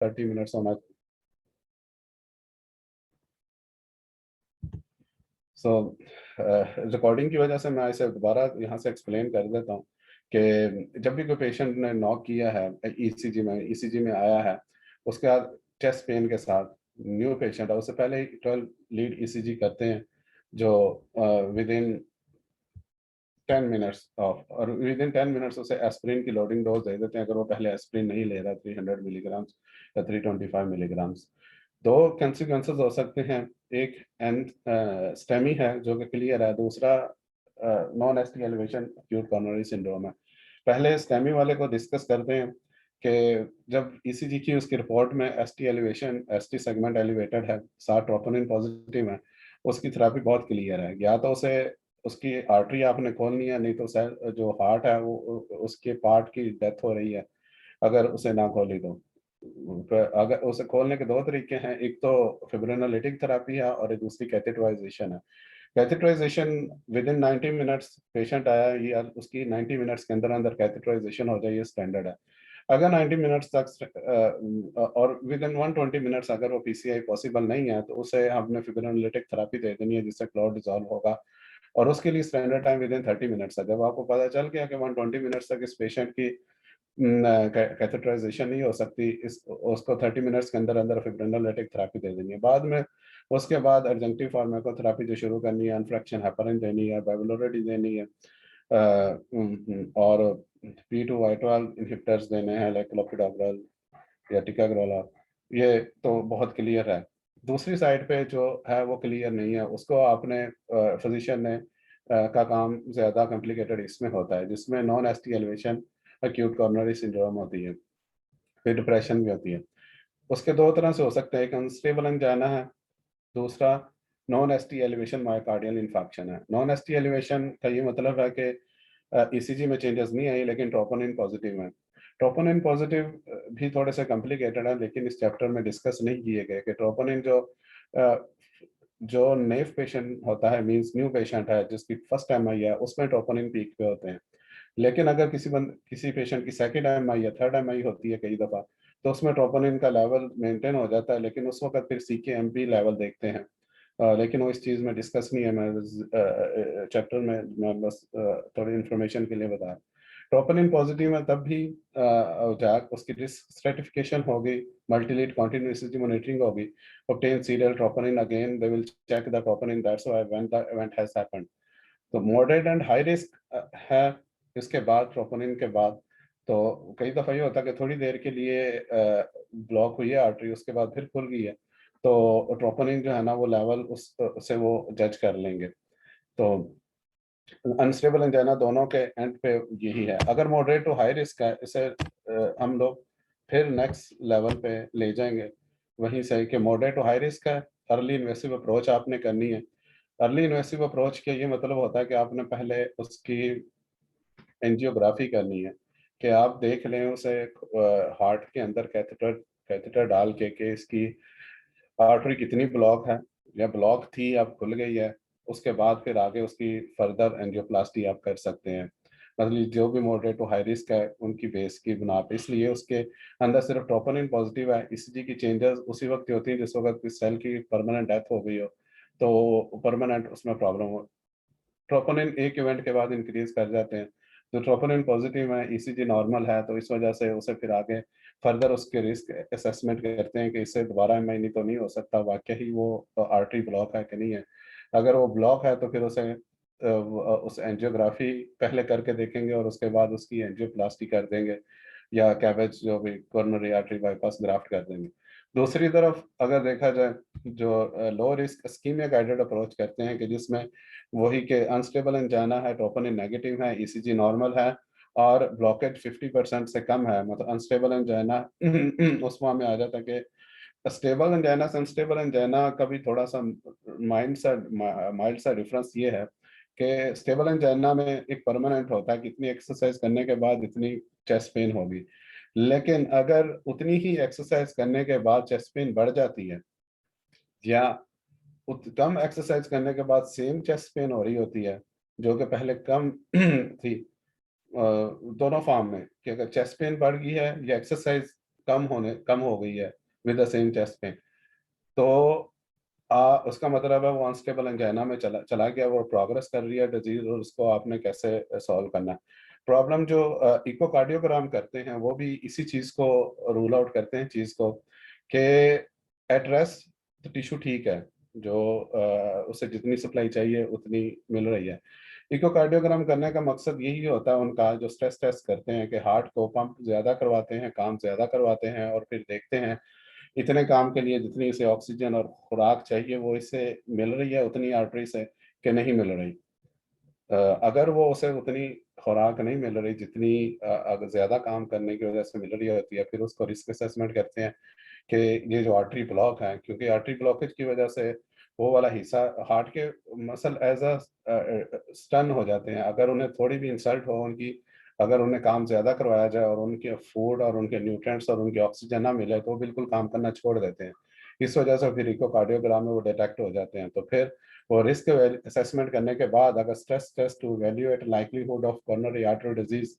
30 minutes होना। सो recording की वजह से मैं इसे दोबारा यहाँ से एक्सप्लेन कर देता हूँ कि जब भी कोई पेशेंट ने नॉक किया है ईसीजी में आया है, उसके बाद चेस्ट पेन के साथ न्यू पेशेंट है, उससे पहले ही 12 लीड ईसीजी करते हैं जो विद इन 10 मिनट्स ऑफ, और विद इन 10 मिनट्स उसे एस्प्रिन की लोडिंग डोज दे देते हैं अगर वो पहले एस्प्रिन नहीं ले रहा 300 मिलीग्राम या 325 मिलीग्राम्स। दो कंसिक्वेंसेस हो सकते हैं, एक एंड स्टेमी है जो कि क्लियर है, दूसरा non ST elevation acute coronary syndrome है। पहले स्टेमी वाले को डिस्कस करते हैं कि जब ईसीजी की उसकी रिपोर्ट में ST elevation ST segment elevated है, साथ ट्रोपोनिन पॉजिटिव है, उसकी थेरेपी बहुत क्लियर है। या तो उसे उसकी आर्टरी आपने खोलनी है, नहीं तो जो हार्ट है वो उसके पार्ट की डेथ हो रही है अगर उसे ना खोली तो। अगर उसे खोलने के दो तरीके हैं, एक तो फिब्रिनोलिटिक थेरेपी है और एक दूसरी कैथेटराइजेशन है। कैथेटराइजेशन विद इन 90 मिनट्स पेशेंट आया या उसकी 90 मिनट्स के अंदर अंदर कैथेटराइजेशन हो जाए, ये स्टैंडर्ड है। अगर 90 मिनट्स तक और विद इन 120 मिनट्स अगर वो पीसीआई पॉसिबल नहीं है तो उसे हमने फिब्रिनोलिटिक थेरेपी दे देनी है जिससे क्लॉट डिजॉल्व होगा, और उसके लिए standard time with in 30 minutes है। जब आपको पता चल गया कि 120 मिनट्स तक इस पेशेंट की कैथेटराइजेशन नहीं हो सकती, इस उसको 30 मिनट्स के अंदर अंदर फिब्रिनोलिटिक थेरेपी दे देनी है। बाद में उसके बाद एडजंक्टिव फार्माकोथेरेपी जो शुरू करनी है, अनफ्रैक्शन हेपारिन देनी है, बाइवलोरेडी देनी है, और P2Y12 इनहिबिटर्स देने हैं लाइक क्लोपिडोग्रेल या टिकाग्रोला। ये तो बहुत क्लियर है। दूसरी साइड पे जो है वो क्लियर नहीं है, उसको आपने फिजिशियन ने का काम ज़्यादा कॉम्प्लिकेटेड इसमें होता है, जिसमें non ST elevation acute coronary syndrome होती है, फिर डिप्रेशन भी होती है। उसके दो तरह से हो सकते हैं, एक अनस्टेबल एंजाइना है, दूसरा non ST elevation myocardial infection है। नॉन एसटी एलिवेशन का ये मतलब है कि ईसीजी में चेंजेस नहीं आई लेकिन ट्रोपोनिन पॉजिटिव है। ट्रोपोनिन पॉजिटिव भी थोड़े से कॉम्प्लिकेटेड है, लेकिन इस चैप्टर में डिस्कस नहीं किए गए कि ट्रोपोनिन जो नेव पेशेंट होता है, मींस न्यू पेशेंट है जिसकी फर्स्ट एमआई है, उसमें ट्रोपोनिन पीक पे होते हैं। लेकिन अगर किसी पेशेंट की सेकंड एमआई या थर्ड एमआई होती है कई दफ़ा, तो उसमें ट्रोपोनिन का लेवल मेंटेन हो जाता है, लेकिन उस वक्त फिर सीकेएमपी लेवल देखते हैं। लेकिन वो इस चीज़ में डिस्कस नहीं है, मैं चैप्टर में मैं बस थोड़ी इन्फॉर्मेशन के लिए बता रहा हूँ। ट्रोपोनिन पॉजिटिव है तब भी जाक उसकी रिस्क स्ट्रेटिफिकेशन होगी, मल्टीलीड कॉन्टिन्यूसिटी मॉनिटरिंग होगी, obtain serial troponin again they will check the troponin, that's why when the event has happened। तो मॉडरेट एंड हाई रिस्क है इसके बाद ट्रोपोनिन के बाद। तो कई दफ़ा ये होता है कि थोड़ी देर के लिए ब्लॉक हुई है आर्टरी, उसके बाद फिर खुल गई है, तो ट्रोपोनिन जो है ना वो लेवल उससे वो जज कर लेंगे। तो अनस्टेबल एंजाइना दोनों के एंड पे यही है। अगर मॉडरेट टू हाई रिस्क है, इसे हम लोग फिर नेक्स्ट लेवल पे ले जाएंगे वहीं से कि मॉडरेट टू हाई रिस्क है, अर्ली इन्वेसिव अप्रोच आपने करनी है। अर्ली इन्वेसिव अप्रोच के ये मतलब होता है कि आपने पहले उसकी एंजियोग्राफी करनी है, कि आप देख लें उसे हार्ट के अंदर कैथेटर कैथेटर डाल के इसकी आर्टरी कितनी ब्लॉक है या ब्लॉक थी अब खुल गई है। उसके बाद फिर आगे उसकी फर्दर एंजियोप्लास्टी आप कर सकते हैं। मतलब जो भी मॉडरेट टू हाई रिस्क है उनकी बेस की बिना पे, इसलिए उसके अंदर सिर्फ ट्रोपोनिन पॉजिटिव है। ईसीजी की चेंजेस उसी वक्त होती है जिस वक्त इस सेल की परमानेंट डेथ हो गई हो, तो परमानेंट उसमें प्रॉब्लम हो। ट्रोपोनिन एक इवेंट के बाद इंक्रीज कर जाते हैं, तो ट्रोपोनिन पॉजिटिव है, ईसीजी नॉर्मल है, तो इस वजह से उसे फिर आगे फर्दर उसके रिस्क असेसमेंट करते हैं कि इससे दोबारा एमआई तो नहीं हो सकता, वाकई ही वो आर्टरी ब्लॉक है कि नहीं है। अगर वो ब्लॉक है तो फिर उसे उस एंजियोग्राफी पहले करके देखेंगे और उसके बाद उसकी एंजियोप्लास्टी कर देंगे या कैबेज जो भी कोरोनरी आर्टरी बाईपास ग्राफ्ट कर देंगे। दूसरी तरफ अगर देखा जाए जो low risk ischaemia guided approach करते हैं कि जिसमें वही के अनस्टेबल एंजाइना है, ट्रोपोनिन नेगेटिव है, ईसीजी नॉर्मल है और ब्लॉकेज 50% से कम है, मतलब अनस्टेबल एंजाइना उस फॉर्म में आ जाता है कि स्टेबल एंजाइना से अनस्टेबल एंजाइना का भी थोड़ा सा माइल्ड सा डिफरेंस ये है कि स्टेबल एंजाइना में एक परमानेंट होता है कि इतनी एक्सरसाइज करने के बाद इतनी चेस्ट पेन होगी, लेकिन अगर उतनी ही एक्सरसाइज करने के बाद चेस्ट पेन बढ़ जाती है या कम एक्सरसाइज करने के बाद सेम चेस्ट पेन हो रही होती है जो कि पहले कम थी, दोनों फॉर्म में कि अगर चेस्ट पेन बढ़ गई है या एक्सरसाइज कम हो गई है with the same chest pain, तो उसका मतलब है वो अनस्टेबल एंजाइना में चला चला गया, वो प्रोग्रेस कर रही है डिजीज, और उसको आपने कैसे सॉल्व करना है। प्रॉब्लम जो इकोकार्डियोग्राम करते हैं वो भी इसी चीज को रूल आउट करते हैं, चीज को कि एट रेस्ट तो टिश्यू ठीक है, जो उसे जितनी सप्लाई चाहिए उतनी मिल रही है। इकोकार्डियोग्राम करने का मकसद यही होता है उनका, जो स्ट्रेस टेस्ट करते हैं कि हार्ट को पंप ज्यादा करवाते हैं, काम ज्यादा करवाते हैं, और फिर देखते हैं इतने काम के लिए जितनी इसे ऑक्सीजन और खुराक चाहिए वो इससे मिल रही है उतनी आर्टरी से, कि नहीं मिल रही। अगर वो उसे उतनी खुराक नहीं मिल रही जितनी अगर ज्यादा काम करने की वजह से मिल रही होती है, फिर उसको रिस्क असेसमेंट करते हैं कि ये जो आर्टरी ब्लॉक है, क्योंकि आर्टरी ब्लॉकेज की वजह से वो वाला हिस्सा हार्ट के मसल एज अ स्टन हो जाते हैं। अगर उन्हें थोड़ी भी इंसल्ट हो उनकी, अगर उन्हें काम ज्यादा करवाया जाए और उनके फूड और उनके न्यूट्रिएंट्स और उनकी ऑक्सीजन ना मिले तो वो बिल्कुल काम करना छोड़ देते हैं। इस वजह से फिर इकोकार्डियोग्राम में वो डिटेक्ट हो जाते हैं। तो फिर वो रिस्क असेसमेंट करने के बाद अगर stress test to evaluate likelihood of coronary artery disease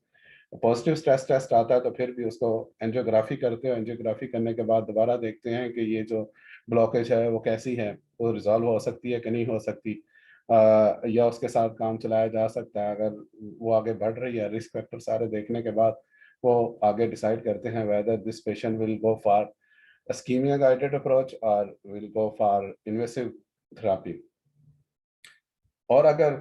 positive stress test आता है, तो फिर भी उसको एंजियोग्राफी करते हैं। एंजियोग्राफी करने के बाद दोबारा देखते हैं कि ये जो ब्लॉकेज है वो कैसी है, वो रिजॉल्व हो सकती है कि नहीं हो सकती, या उसके साथ काम चलाया जा सकता है। अगर वो आगे बढ़ रही है, रिस्क फैक्टर सारे देखने के बाद वो आगे डिसाइड करते हैं whether this patient will go for ischemia guided approach or will go for invasive therapy। और अगर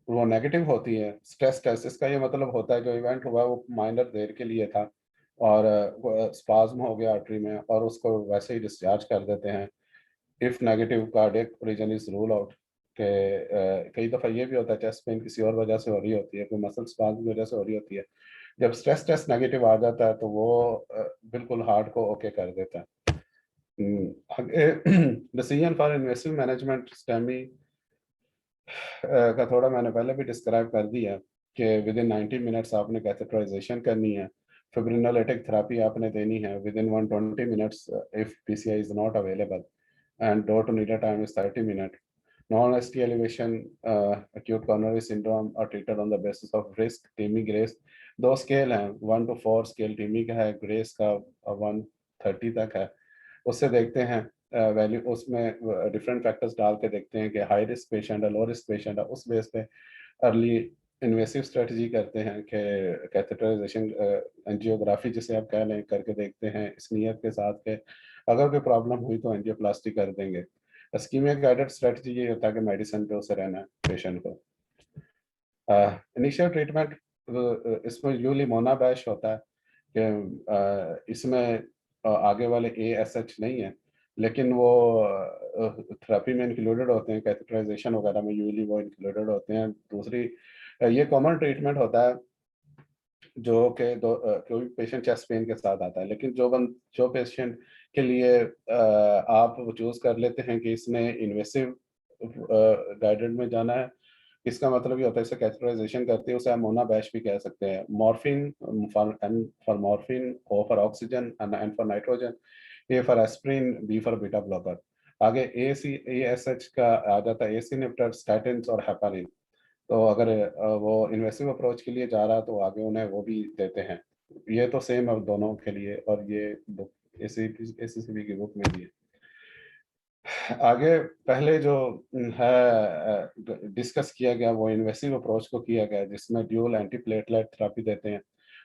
वो नेगेटिव होती है स्ट्रेस टेस्ट, इसका ये मतलब होता है जो इवेंट हुआ वो माइनर देर के लिए था और स्पाज्म हो गया आर्टरी में और उसको वैसे ही डिस्चार्ज कर देते हैं। If negative cardiac reason is rule out के कई दफ़ा ये भी होता है चेस्ट पेन किसी और वजह से हो रही होती है, कोई मसल स्पाज्म की वजह से हो रही होती है। जब स्ट्रेस टेस्ट नेगेटिव आ जाता है तो वो बिल्कुल हार्ट को ओके कर देता है। Decision for invasive management STEMI का थोड़ा मैंने पहले भी डिस्क्राइब कर दिया कि विद इन 90 मिनट्स आपने कैथेटराइजेशन करनी है, फिब्रिनोलिटिक थेरेपी आपने देनी है within 120 minutes if PCI is not available, and door to needle time is 30 minute. Non-ST elevation, acute coronary syndrome are treated on the basis of risk, TIMI GRACE. दो scale हैं, 1 to 4 scale टीमी का है, grace का 130 तक है। उससे देखते हैं वैल्यू, उसमें डिफरेंट फैक्टर्स डाल के देखते हैं कि हाई रिस्क पेशेंट है, लो रिस्क पेशेंट है, उस बेस पे अर्ली इन्वेसिव स्ट्रेटजी करते हैं कि कैथेटराइजेशन एंजियोग्राफी जिसे आप कह लें करके देखते हैं इस नियत के साथ के अगर कोई प्रॉब्लम हुई तो एंजियोप्लास्टी कर देंगे। इस्कीमिया गाइडेड स्ट्रेटजी ये होता है कि मेडिसिन पे उसे रहना है पेशेंट को। इनिशियल ट्रीटमेंट इसमें यूजली मोनाबैश होता है कि इसमें आगे वाले ASH नहीं है, लेकिन वो थेरेपी में इंक्लूडेड होते हैं, कैथेटराइजेशन वगैरह में यूजली वो इंक्लूडेड होते हैं। दूसरी ये कॉमन ट्रीटमेंट होता है जो कि कोई पेशेंट चेस्ट पेन के साथ आता है, लेकिन जो पेशेंट के लिए आप चूज कर लेते हैं कि इसने इन्वेसिव गाइडेड में जाना है, इसका मतलब ये होता है इसे कैथेटराइजेशन करते हैं, उसे हम मोनाबैश भी कह सकते हैं। Morphine for morphine, O for oxygen and for nitrogen, A for aspirin, B for beta blocker. आगे ASH का आ जाता है एसी इनहिबिटर, स्टैटिन और हेपारिन। तो अगर वो इन्वेसिव अप्रोच के लिए जा रहा है तो आगे उन्हें वो भी देते हैं। ये तो सेम है दोनों के लिए, और ये बुक ACCB की बुक में भी है। आगे पहले जो है डिस्कस किया गया वो इन्वेसिव अप्रोच को किया गया, जिसमें ड्यूल एंटीप्लेटलेट थेरेपी देते हैं,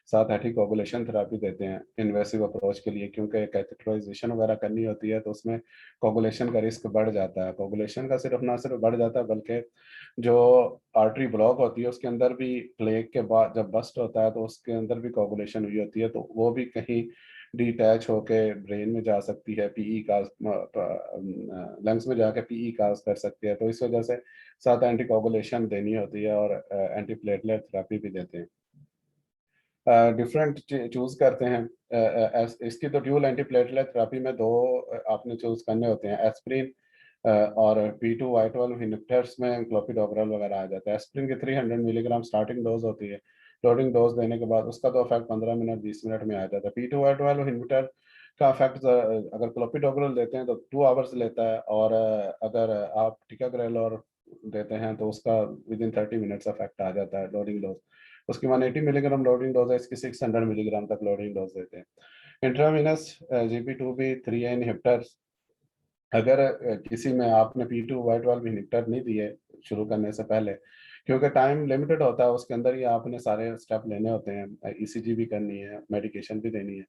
साथ एंटीकोगुलेशन थेरेपी देते हैं इन्वेसिव अप्रोच के लिए, क्योंकि कैथेटराइजेशन वगैरह करनी होती है तो उसमें कोगुलेशन का रिस्क बढ़ जाता है। कोगुलेशन का सिर्फ ना सिर्फ बढ़ जाता है बल्कि जो आर्टरी ब्लॉक होती है उसके अंदर भी प्लेग के बाद जब बस्ट होता है तो उसके अंदर भी कोगुलेशन हुई होती है, तो वो भी कहीं डिटैच होके ब्रेन में जा सकती है, पीई का लंग्स में जाके पीई काज कर सकती है। तो इस वजह से साथ एंटीकोगुलेशन देनी होती है और एंटीप्लेटलेट थेरेपी भी देते हैं। डिफरेंट चूज करते हैं। इसकी तो ड्यूल एंटीप्लेटलेट थेरेपी में दो आपने चूज करने होते हैं, एस्प्रिन और P2Y12 इनहिबिटर्स में क्लोपिडोग्रेल वगैरह आ जाता है। एस्प्रिन की 300 मिलीग्राम स्टार्टिंग डोज होती है, लोडिंग डोज देने के बाद उसका तो इफेक्ट 15 मिनट 20 मिनट में आ जाता है। P2Y12 इनहिबिटर का इफेक्ट अगर क्लोपिडोग्रेल देते हैं तो 2 आवर्स लेता है, और अगर आप टिकाग्रेल और देते हैं तो उसका विद इन 30 मिनट्स इफेक्ट आ जाता है लोडिंग डोज। उसकी 180 मिलीग्राम लोडिंग डोज है, इसकी 600 मिलीग्राम तक लोडिंग डोज देते हैं। इंट्रावीनस GP2B 3A इनहिबिटर्स, अगर किसी में आपने P2Y12 इनहिबिटर नहीं दिए शुरू करने से पहले, क्योंकि टाइम लिमिटेड होता है, उसके अंदर ही आपने सारे स्टेप लेने होते हैं, ECG भी करनी है, मेडिकेशन भी देनी है,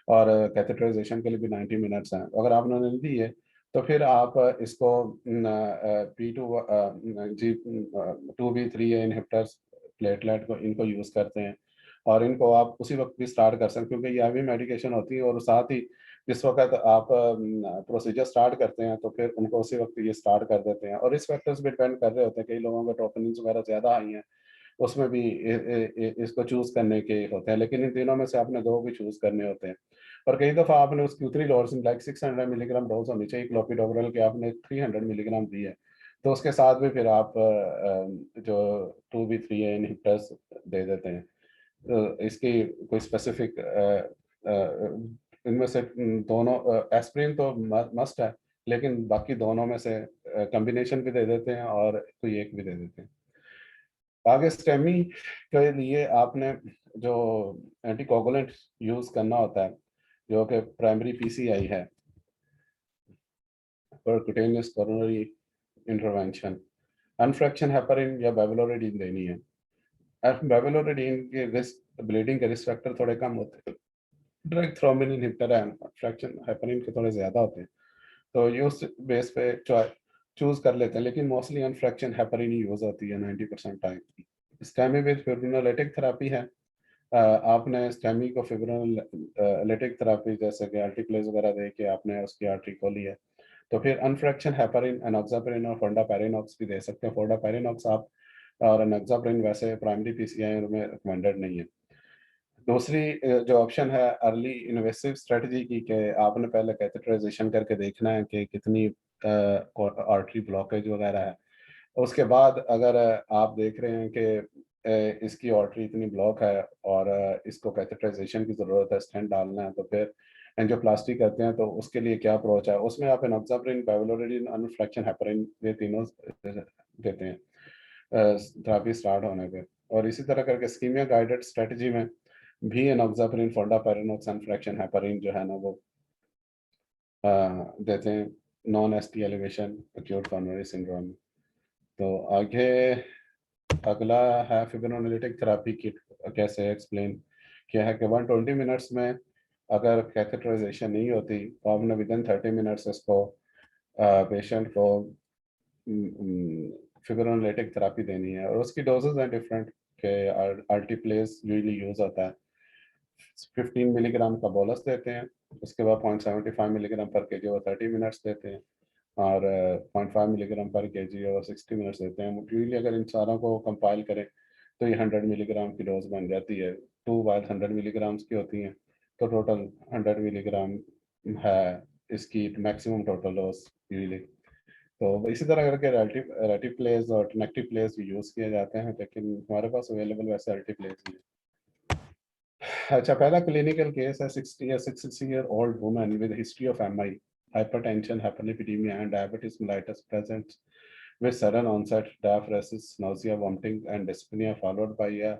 और कैथेटराइजेशन के लिए भी 90 मिनट्स हैं। अगर आपने नहीं दी है तो फिर आप इसको P2B 3A इनहिबिटर्स, प्लेटलेट को, इनको यूज़ करते हैं, और इनको आप उसी वक्त भी स्टार्ट कर सकते हैं, क्योंकि ये भी मेडिकेशन होती है, और साथ ही जिस वक्त आप प्रोसीजर स्टार्ट करते हैं तो फिर उनको उसी वक्त ये स्टार्ट कर देते हैं। और इस फैक्टर्स भी डिपेंड कर रहे होते हैं, कई लोगों के ट्रोपोनिन्स वगैरह ज़्यादा आई हैं, उसमें भी इसको चूज़ करने के होते हैं, लेकिन इन तीनों में से आपने दो भी चूज़ करने होते हैं। और कई दफ़ा आपने उसकी उतनी डोज, लाइक 600 मिलीग्राम डोज होनी चाहिए क्लोपिडोग्रेल के, आपने 300 मिलीग्राम दी है, तो उसके साथ भी फिर आप जो 2B3A इनहिबिटर्स दे देते हैं। इसकी कोई स्पेसिफिक इनमें से दोनों, एस्पिरिन तो मस्ट है, लेकिन बाकी दोनों में से कॉम्बिनेशन भी दे देते हैं और कोई एक भी दे देते हैं। आगे स्टेमी के लिए आपने जो एंटीकोगुलेंट यूज़ करना होता है, जो कि प्राइमरी PCI है, परक्यूटेनियस कोरोनरी इंटरवेंशन, अनफ्रैक्शन हेपरिन या बेवलोरिडीन देनी है। बेवलोरिडीन के रिस्क, ब्लीडिंग के रिस्क फैक्टर थोड़े कम होते हैं, ड्रग थ्रोम्बिन इनहिबिटर है, फ्रैक्शन हेपरिन के थोड़े ज़्यादा होते हैं, तो ये उस बेस पे चूज़ कर लेते हैं, लेकिन मोस्टली अनफ्रैक्शन हेपरिन ही यूज़ होती है 90% time. STEMI with fibrinolytic therapy है। आपने स्टेमी को फिब्रिनोलिटिक थेरेपी, जैसे कि अल्टीप्लेज वगैरह दे के आपने उसकी आर्टरी खोली है, तो फिर अनफ्रैक्शन हेपरिन, एनॉक्साप्रिन और फोल्डापेरिनॉक्स भी दे सकते हैं। फोल्डापेरिनॉक्स आप, और एनॉक्साप्रिन वैसे प्राइमरी PCI में रिकमेंडेड नहीं है। दूसरी जो ऑप्शन है अर्ली इन्वेसिव स्ट्रेटजी की, कि आपने पहले कैथेटराइजेशन करके देखना है कि कितनी आर्टरी ब्लॉकेज वगैरह है। उसके बाद अगर आप देख रहे हैं कि इसकी आर्टरी इतनी ब्लॉक है और इसको कैथेटराइजेशन की ज़रूरत है, स्टेंट डालना है, तो फिर एंजियोप्लास्टी करते हैं, तो उसके लिए क्या अप्रोच है, उसमें आप एनॉक्साप्रिन, बेवलोरिडीन, अनफ्रैक्शन हेपरिन, ये तीनों देते हैं थेरेपी स्टार्ट होने पे। और इसी तरह करके स्कीमिया गाइडेड स्ट्रेटजी में भी एनॉक्साप्रिन, फोल्डापेरिनॉक्स, अनफ्रैक्शन हेपरिन जो है ना वो देते हैं non ST elevation acute coronary syndrome. तो आगे अगला है फिब्रिनोलिटिक थेरेपी की, कैसे एक्सप्लेन किया है कि 120 मिनट्स में अगर कैथेटराइजेशन नहीं होती तो आपने विदिन 30 मिनट्स इसको पेशेंट को फिब्रिनोलिटिक थेरेपी देनी है, और उसकी डोजेज हैं डिफरेंट, के अल्टीप्लेज यूजली यूज होता है, 15 मिलीग्राम का बोलस देते हैं, उसके बाद 0.75 मिलीग्राम पर केजी और 30 मिनट्स देते हैं, और 0.5 मिलीग्राम पर केजी और 60 मिनट्स देते हैं। यूजली अगर इन सारों को कंपाइल करें तो ये 100 मिलीग्राम की डोज बन जाती है। 2 बार 100 मिलीग्राम्स की होती हैं, तो टोटल 100 मिलीग्राम है इसकी मैक्सिमम टोटल डोज यूजली। तो इसी तरह करके रेटिव प्लेस और टेनेक्टिव प्लेस भी यूज़ किए जाते हैं, लेकिन हमारे पास अवेलेबल वैसे अल्टीप्लेस ही है। अच्छा, पहला क्लिनिकल केस है 66-year-old woman with history of MI, hypertension, hyperlipidemia and diabetes mellitus present with sudden onset diaphoresis, nausea, vomiting and dyspnea followed by a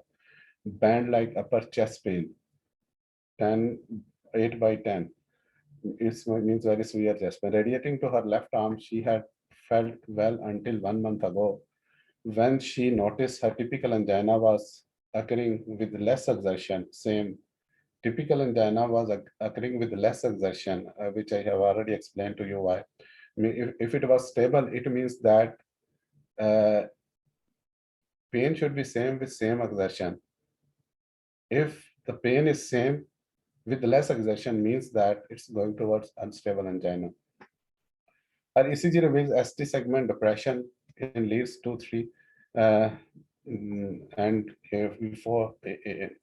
band-like upper chest pain, 8/10. It means very severe chest pain. Radiating to her left arm, she had felt well until 1 month ago, when she noticed her typical angina was occurring with less exertion. Same typical angina was occurring with less exertion, which I have already explained to you why. I mean, if it was stable, it means that uh, pain should be same with same exertion. If the pain is same with less exertion, means that it's going towards unstable angina. Our ECG reveals ST segment depression in leads 2-3 uh, and AV4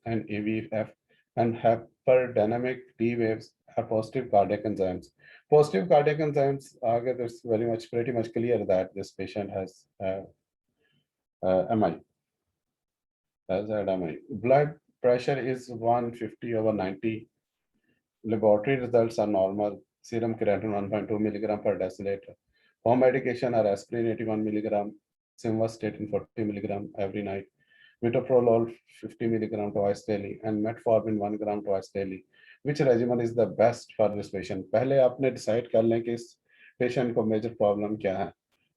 and AVF, and hyperdynamic D waves are positive cardiac enzymes. Positive cardiac enzymes are, it's very much pretty much clear that this patient has MI, has had MI. Blood pressure is 150/90. Laboratory results are normal. Serum creatinine 1.2 milligram per deciliter. Home medication are aspirin 81 milligram, simvastatin 40 milligram every night. metoprolol 50 milligram twice daily and metformin 1 gram twice daily. Which regimen is the best for this patient? पहले आपने decide कर लें कि इस patient को major problem क्या है,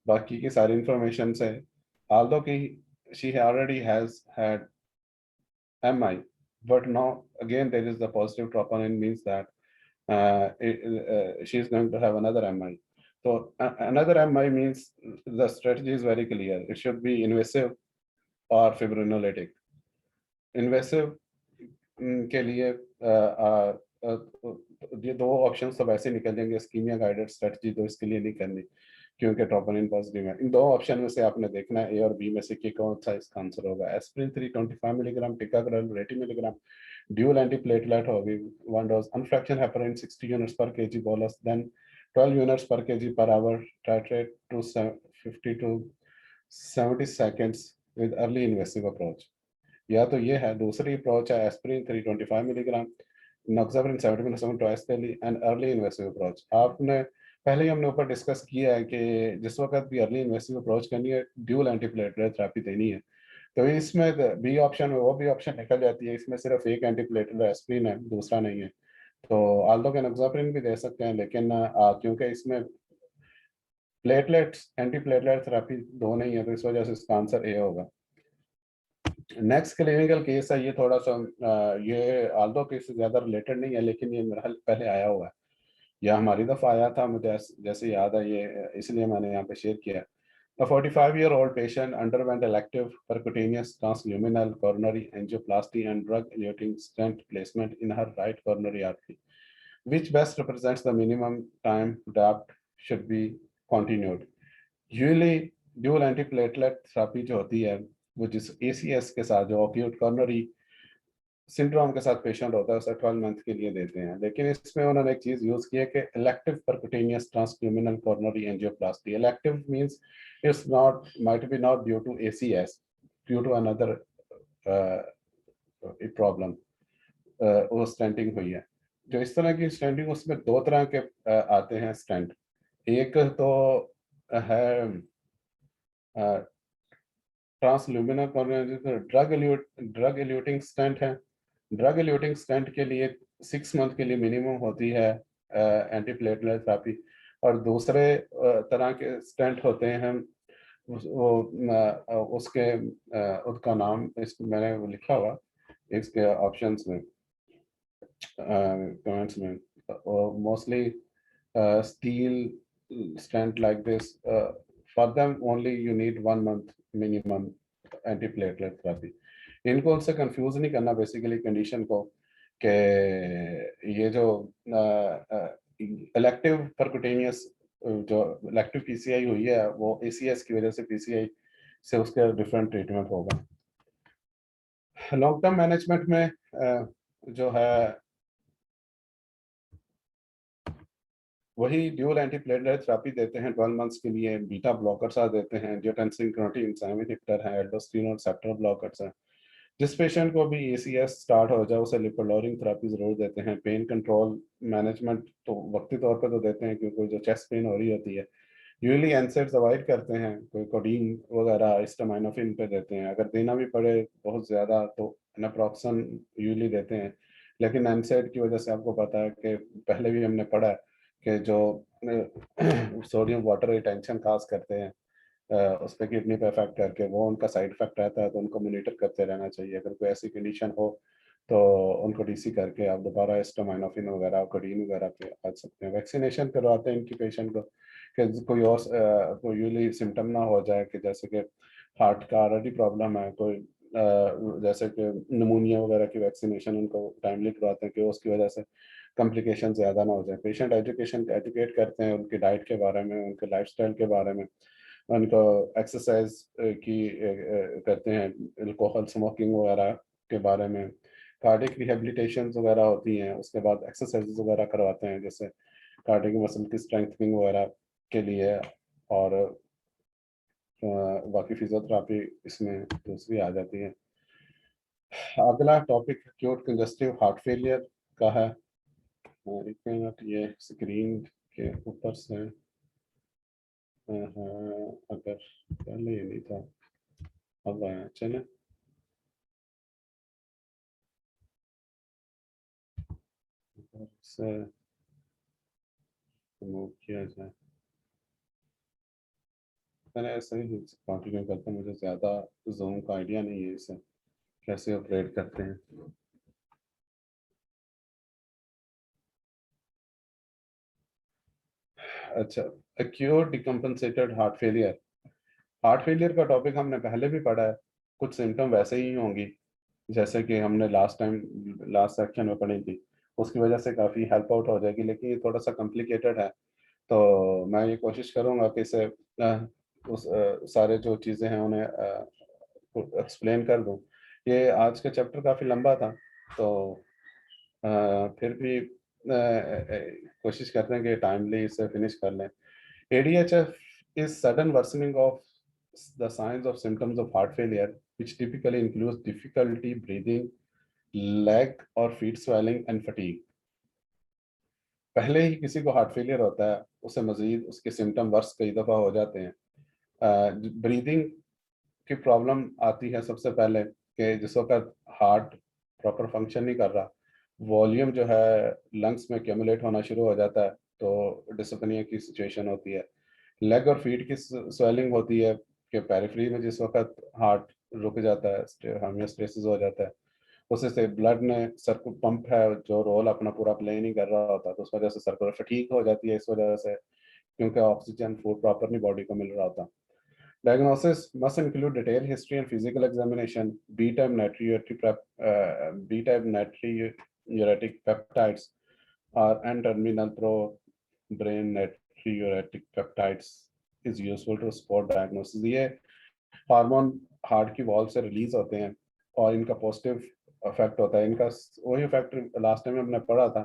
बाकी की सारी इंफॉर्मेशन से, although कि she already has had MI, but now again there is the positive troponin means that she is going to have another MI. So another MI means the strategy is very clear. It should be invasive or fibrinolytic. Invasive के लिए ये दो option तो वैसे निकल जाएंगे, ischaemia guided strategy तो इसके लिए नहीं करनी क्योंकि ट्रोपोनिन पॉजिटिव है। इन दो ऑप्शन में से आपने देखना है ए और बी में से कि कौन सा इसका आंसर होगा। Aspirin 325 milligram, ticagrelor 80 milligram, dual antiplatelet होगी 1 dose, unfractionated heparin 60 units per kg bolus, then 12 units per kg per hour, titrate to 50 to 70 seconds with early invasive approach। या तो ये है, दूसरी अप्रोच है aspirin 325 milligram, enoxaparin 70 milligram twice daily and early invasive approach. आपने पहले ही हमने ऊपर डिस्कस किया है कि जिस वक्त भी अर्ली इन्वेसिव अप्रोच करनी है, ड्यूल एंटीप्लेटलेट थेरेपी देनी है, तो इसमें बी ऑप्शन में वो भी ऑप्शन निकल जाती है। इसमें सिर्फ एक एंटीप्लेटलेट एस्पिरिन है, दूसरा नहीं है। तो आल्दो के नोक्साप्रिन भी दे सकते हैं, लेकिन क्योंकि इसमें प्लेटलेट्स एंटीप्लेटलेट थेरेपी दो नहीं है, तो इस वजह से इसका आंसर ए होगा। नेक्स्ट क्लिनिकल केस है, ये थोड़ा सा ये आल्दो केस से ज़्यादा रिलेटेड नहीं है, लेकिन ये मेरा पहले आया हुआ है, यह हमारी दफ़ा आया था, मुझे जैसे याद है ये, इसलिए मैंने यहाँ पे शेयर किया। A 45-year-old patient underwent elective percutaneous transluminal coronary angioplasty and drug-eluting stent placement in her right coronary artery. Which best represents the minimum time DAPT should be continued? Usually dual antiplatelet therapy जो होती है, वो जिस ACS के साथ जो acute coronary syndrome के साथ पेशेंट होता है उसे 12 मंथ के लिए देते हैं, लेकिन इसमें उन्होंने एक चीज यूज की है कि elective percutaneous transluminal coronary angioplasty. Elective means it's not, might be not due to ACS, due to another problem, वो स्टेंटिंग हुई है। जो इस तरह की स्टेंटिंग, उसमें दो तरह के आते हैं स्टेंट। एक तो है transluminal coronary, drug eluting stent है। ड्रग एल्यूटिंग स्टेंट के लिए 6 मंथ के लिए मिनिमम होती है एंटीप्लेटलेट थेरेपी, और दूसरे तरह के स्टेंट होते हैं उसके उसका नाम मैंने वो लिखा हुआ इसके ऑप्शंस में, कमेंट्स में, mostly steel stent like this, for them only you need 1 month minimum antiplatelet therapy। इनको उससे कंफ्यूज नहीं करना बेसिकली कंडीशन को, कि ये जो इलेक्टिव परक्यूटेनियस जो इलेक्टिव पीसीआई हुई है वो एसीएस की वजह से पीसीआई से उसका डिफरेंट ट्रीटमेंट होगा। लॉन्ग टर्म मैनेजमेंट में जो है वही ड्यूल एंटीप्लेटलेट थेरेपी देते हैं 12 मंथ्स के लिए, बीटा ब्लॉकर्स देते हैं, एंजियोटेंसिन क्रोनिन एंजाइम इनहिबिटर है, एल्डोस्टेरोन रिसेप्टर ब्लॉकर्स हैं। जिस पेशेंट को भी एसीएस स्टार्ट हो जाए उसे लिपिड लॉवरिंग थेरेपी जरूर देते हैं। पेन कंट्रोल मैनेजमेंट तो वक्ती तौर पर तो देते हैं, क्योंकि जो चेस्ट पेन हो रही होती है यूजली एनसेड्स अवॉइड करते हैं, कोई कोडीन वगैरह एस्टामिनोफेन पे देते हैं। अगर देना भी पड़े बहुत ज़्यादा तो नाप्रोक्सन यूजली देते हैं, लेकिन एनसेड की वजह से आपको पता है कि पहले भी हमने पढ़ा है कि जो सोडियम वाटर रिटेंशन काज करते हैं उस पर किडनी पे इफेक्ट करके, वो उनका साइड इफेक्ट रहता है, तो उनको मॉनिटर करते रहना चाहिए। अगर कोई ऐसी कंडीशन हो तो उनको डीसी करके आप दोबारा एस्टामिनोफेन वगैरह कोडीन वगैरह पे आ सकते हैं। वैक्सीनेशन करवाते हैं इनकी पेशेंट को कि कोई और कोई यूजली सिम्टम ना हो जाए, कि जैसे कि हार्ट का ऑलरेडी प्रॉब्लम है, कोई जैसे कि नमूनिया वगैरह की वैक्सीनेशन उनको टाइमली करवाते हैं कि उसकी वजह से कॉम्प्लिकेशन ज़्यादा ना हो जाए। पेशेंट एजुकेट करते हैं उनकी डाइट के बारे में, उनके लाइफस्टाइल के बारे में, उनको एक्सरसाइज की करते हैं, अल्कोहल स्मोकिंग वगैरह के बारे में, कार्डिक रिहेबिलिटेशन वगैरह होती हैं, उसके बाद एक्सरसाइज वगैरह करवाते हैं जैसे कार्डिक मसल की स्ट्रेंथनिंग वगैरह के लिए, और बाकी फिजियोथेरेपी इसमें दूसरी आ जाती है। अगला topic acute congestive heart failure का है। एक मिनट, ये स्क्रीन के ऊपर से अगर पहले ये नहीं था, अब आया, चले से रिमूव किया जाए। मैंने ऐसे ही कंटिन्यू करता हूँ, मुझे ज़्यादा जूम का आइडिया नहीं है इसे कैसे ऑपरेट करते हैं। अच्छा, acute decompensated heart failure. Heart failure का टॉपिक हमने पहले भी पढ़ा है, कुछ सिम्टम वैसे ही होंगी जैसे कि हमने लास्ट सेक्शन में पढ़ी थी, उसकी वजह से काफ़ी हेल्प आउट हो जाएगी, लेकिन ये थोड़ा सा कॉम्प्लिकेटेड है। तो मैं ये कोशिश करूँगा कि इसे सारे जो चीज़ें हैं उन्हें एक्सप्लेन कर दूँ। ये आज का चैप्टर काफ़ी लंबा था, तो फिर भी कोशिश करते हैं कि टाइमली इसे फिनिश कर लें। ADHF is sudden worsening of the signs of symptoms of heart failure, which typically includes difficulty breathing, leg or feet swelling and fatigue. पहले ही किसी को हार्ट फेलियर होता है, उसे मजीद उसके सिम्टम वर्स कई दफ़ा हो जाते हैं। ब्रीदिंग की प्रॉब्लम आती है सबसे पहले कि जिस वक्त हार्ट प्रॉपर फंक्शन नहीं कर रहा, वॉल्यूम जो है लंग्स में एक्यूमुलेट होना शुरू हो जाता है, तो डिसोपनिया की सिचुएशन होती है। लेग और फीट की स्वेलिंग होती है कि पेरिफेरी में जिस वक्त हार्ट रुक जाता है, होम्योस्टेसिस हो जाता है, उससे से ब्लड ने सर्कुलर पंप है जो रोल अपना पूरा प्ले नहीं कर रहा होता, तो उस वजह से सर्कुलर फटीग हो जाती है, इस वजह से क्योंकि ऑक्सीजन फूड प्रॉपरली बॉडी को मिल रहा होता। Diagnosis must include detailed history and physical examination, B-type natriuretic peptides or N-terminal pro-brain natriuretic peptides is useful to support diagnosis. ये हार्मोन हार्ट की वॉल से रिलीज होते हैं और इनका पॉजिटिव इफेक्ट होता है। इनका वही इफेक्ट लास्ट टाइम हमने पढ़ा था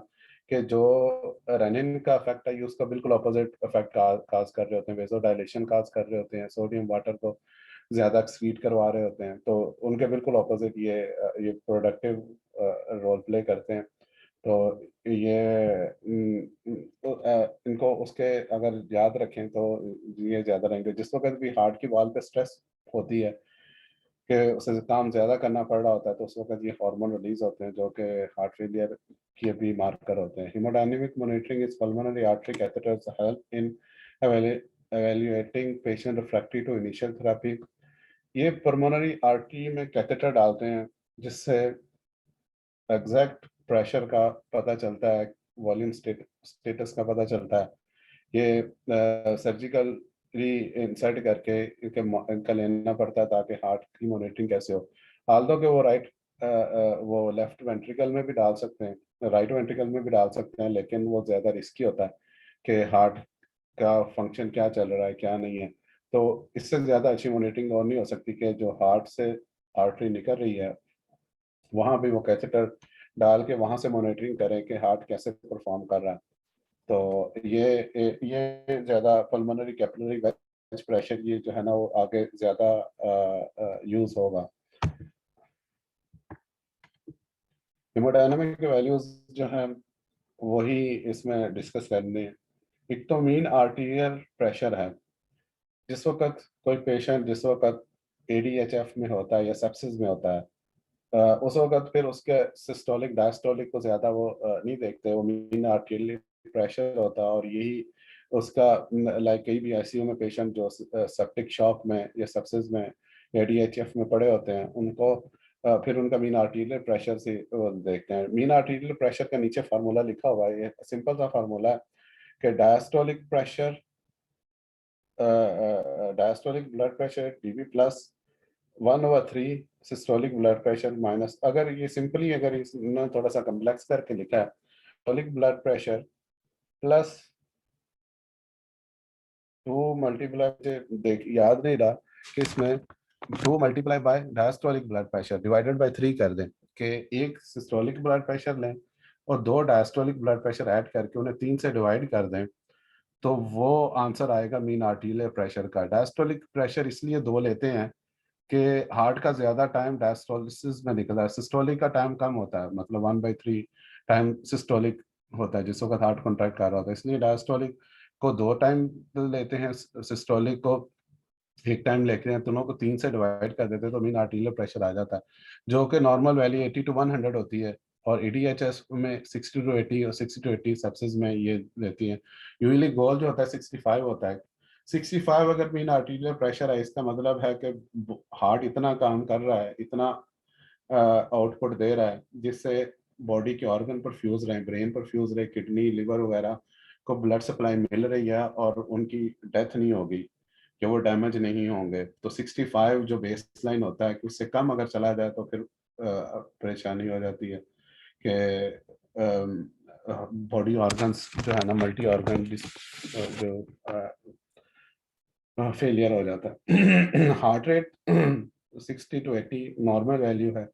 कि जो रेनिन का इफेक्ट है, ये उसका बिल्कुल अपोजिट इफेक्ट काज कर रहे होते हैं, वेसोडाइलेशन काज कर रहे होते हैं, सोडियम वाटर को ज्यादा एक्सक्रीट करवा रहे होते हैं, तो उनके बिल्कुल अपोजिट ये प्रोडक्टिव रोल प्ले करते हैं। तो ये इनको उसके अगर याद रखें तो ये ज़्यादा रहेंगे। जिस वक्त भी हार्ट की वॉल पे स्ट्रेस होती है कि उसे काम ज़्यादा करना पड़ रहा होता है, तो उस वक्त ये हार्मोन रिलीज होते हैं जो कि हार्ट फेलियर के भी मार्कर होते हैं। Haemodynamic monitoring is pulmonary artery catheters help in evaluating patient refractory to initial therapy। ये पल्मोनरी आर्टरी में कैथेटर डालते हैं जिससे एग्जैक्ट प्रेशर का पता चलता है, वॉल्यूम स्टेटस का पता चलता है। ये सर्जिकली इंसर्ट करके इनका लेना पड़ता है ताकि हार्ट की मॉनिटरिंग कैसे हो। हालांकि कि वो लेफ्ट वेंट्रिकल में भी डाल सकते हैं, राइट वेंट्रिकल में भी डाल सकते हैं, लेकिन वो ज़्यादा रिस्की होता है कि हार्ट का फंक्शन क्या चल रहा है क्या नहीं है। तो इससे ज़्यादा अच्छी मॉनिटरिंग और नहीं हो सकती कि जो हार्ट से आर्टरी निकल रही है वहाँ भी वो कैथेटर डाल के वहाँ से मॉनिटरिंग करें कि हार्ट कैसे परफॉर्म कर रहा है। तो ये ज़्यादा पल्मोनरी कैपिलरी वेज प्रेशर ये जो है ना वो आगे ज़्यादा यूज़ होगा। हेमोडायनामिक वैल्यूज जो हैं वही इसमें डिस्कस करने हैं। एक तो मीन आर्टीरियल प्रेशर है, जिस वक्त कोई पेशेंट जिस वक्त ADHF में होता है या सेप्सिस में होता है, उस वक्त फिर उसके सिस्टोलिक डायस्टोलिक को ज़्यादा वो नहीं देखते, वो मीन आर्टीरियल प्रेशर होता है। और यही उसका लाइक कई भी ICU में पेशेंट जो सेप्टिक शॉक में या सेप्सिस में ADHF में पड़े होते हैं उनको फिर उनका मीन आर्टीरियल प्रेशर से वो देखते हैं। मीन आर्टीरियल प्रेशर का नीचे फार्मूला लिखा हुआ है, ये सिंपल सा फार्मूला है कि diastolic blood pressure DB plus 1/3 systolic blood pressure minus, अगर ये सिंपली अगर इसने थोड़ा सा कम्प्लेक्स करके लिखा है, systolic blood pressure plus 2 multiply, देख याद नहीं रहा कि इसमें 2 multiply by diastolic blood pressure divided by 3 कर दें कि एक सिस्टोलिक ब्लड प्रेशर लें और 2 डायस्टोलिक ब्लड प्रेशर ऐड करके उन्हें 3 से डिवाइड कर दें, तो वो आंसर आएगा मीन आर्टीरियल प्रेशर का। डायस्टोलिक प्रेशर इसलिए 2 लेते हैं कि हार्ट का ज्यादा टाइम डायस्टोलिसिस में निकला है, सिस्टोलिक का टाइम कम होता है, मतलब 1/3 टाइम सिस्टोलिक होता है जिस वक्त हार्ट कॉन्ट्रैक्ट कर रहा होता है, इसलिए डायस्टोलिक को 2 टाइम लेते हैं, सिस्टोलिक को 1 टाइम लेते हैं, दोनों को 3 से डिवाइड कर देते हैं तो मीन आर्टीरियल प्रेशर आ जाता है, जो कि नॉर्मल वैल्यू 80 to 100 होती है। और EDHS में 60 टू 80 और 60 टू 80 सेप्सिस में ये रहती है। यूजली गोल जो होता है 65 होता है। 65 अगर मीन आर्टीरियल प्रेशर है, इसका मतलब है कि हार्ट इतना काम कर रहा है, इतना आउटपुट दे रहा है जिससे बॉडी के ऑर्गन पर फ्यूज रहे, ब्रेन पर फ्यूज रहे, किडनी लिवर वगैरह को ब्लड सप्लाई मिल रही है और उनकी डेथ नहीं होगी, कि वो डैमेज नहीं होंगे। तो 65 जो बेस लाइन होता है कि उससे कम अगर चला जाए तो फिर परेशानी हो जाती है कि बॉडी ऑर्गन्स जो है ना, मल्टी ऑर्गन जो फेलियर हो जाता है। Heart rate 60 to 80 normal value है।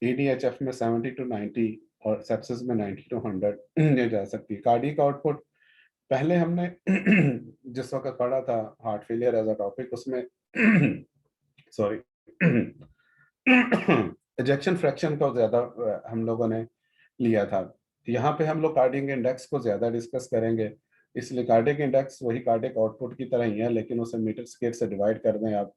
EDHF में 70 टू 90 और सेप्सिस में 90 टू 100 ये जा सकती है। कार्डियक आउटपुट पहले हमने जिस वक्त पढ़ा था heart failure as a topic, उसमें सॉरी इजेक्शन फ्रैक्शन को ज्यादा हम लोगों ने लिया था। यहाँ पे हम लोग कार्डियक इंडेक्स को ज्यादा डिस्कस करेंगे, इसलिए कार्डियक इंडेक्स वही कार्डियक आउटपुट की तरह ही है, लेकिन उसे मीटर स्क्वायर से डिवाइड कर दें आप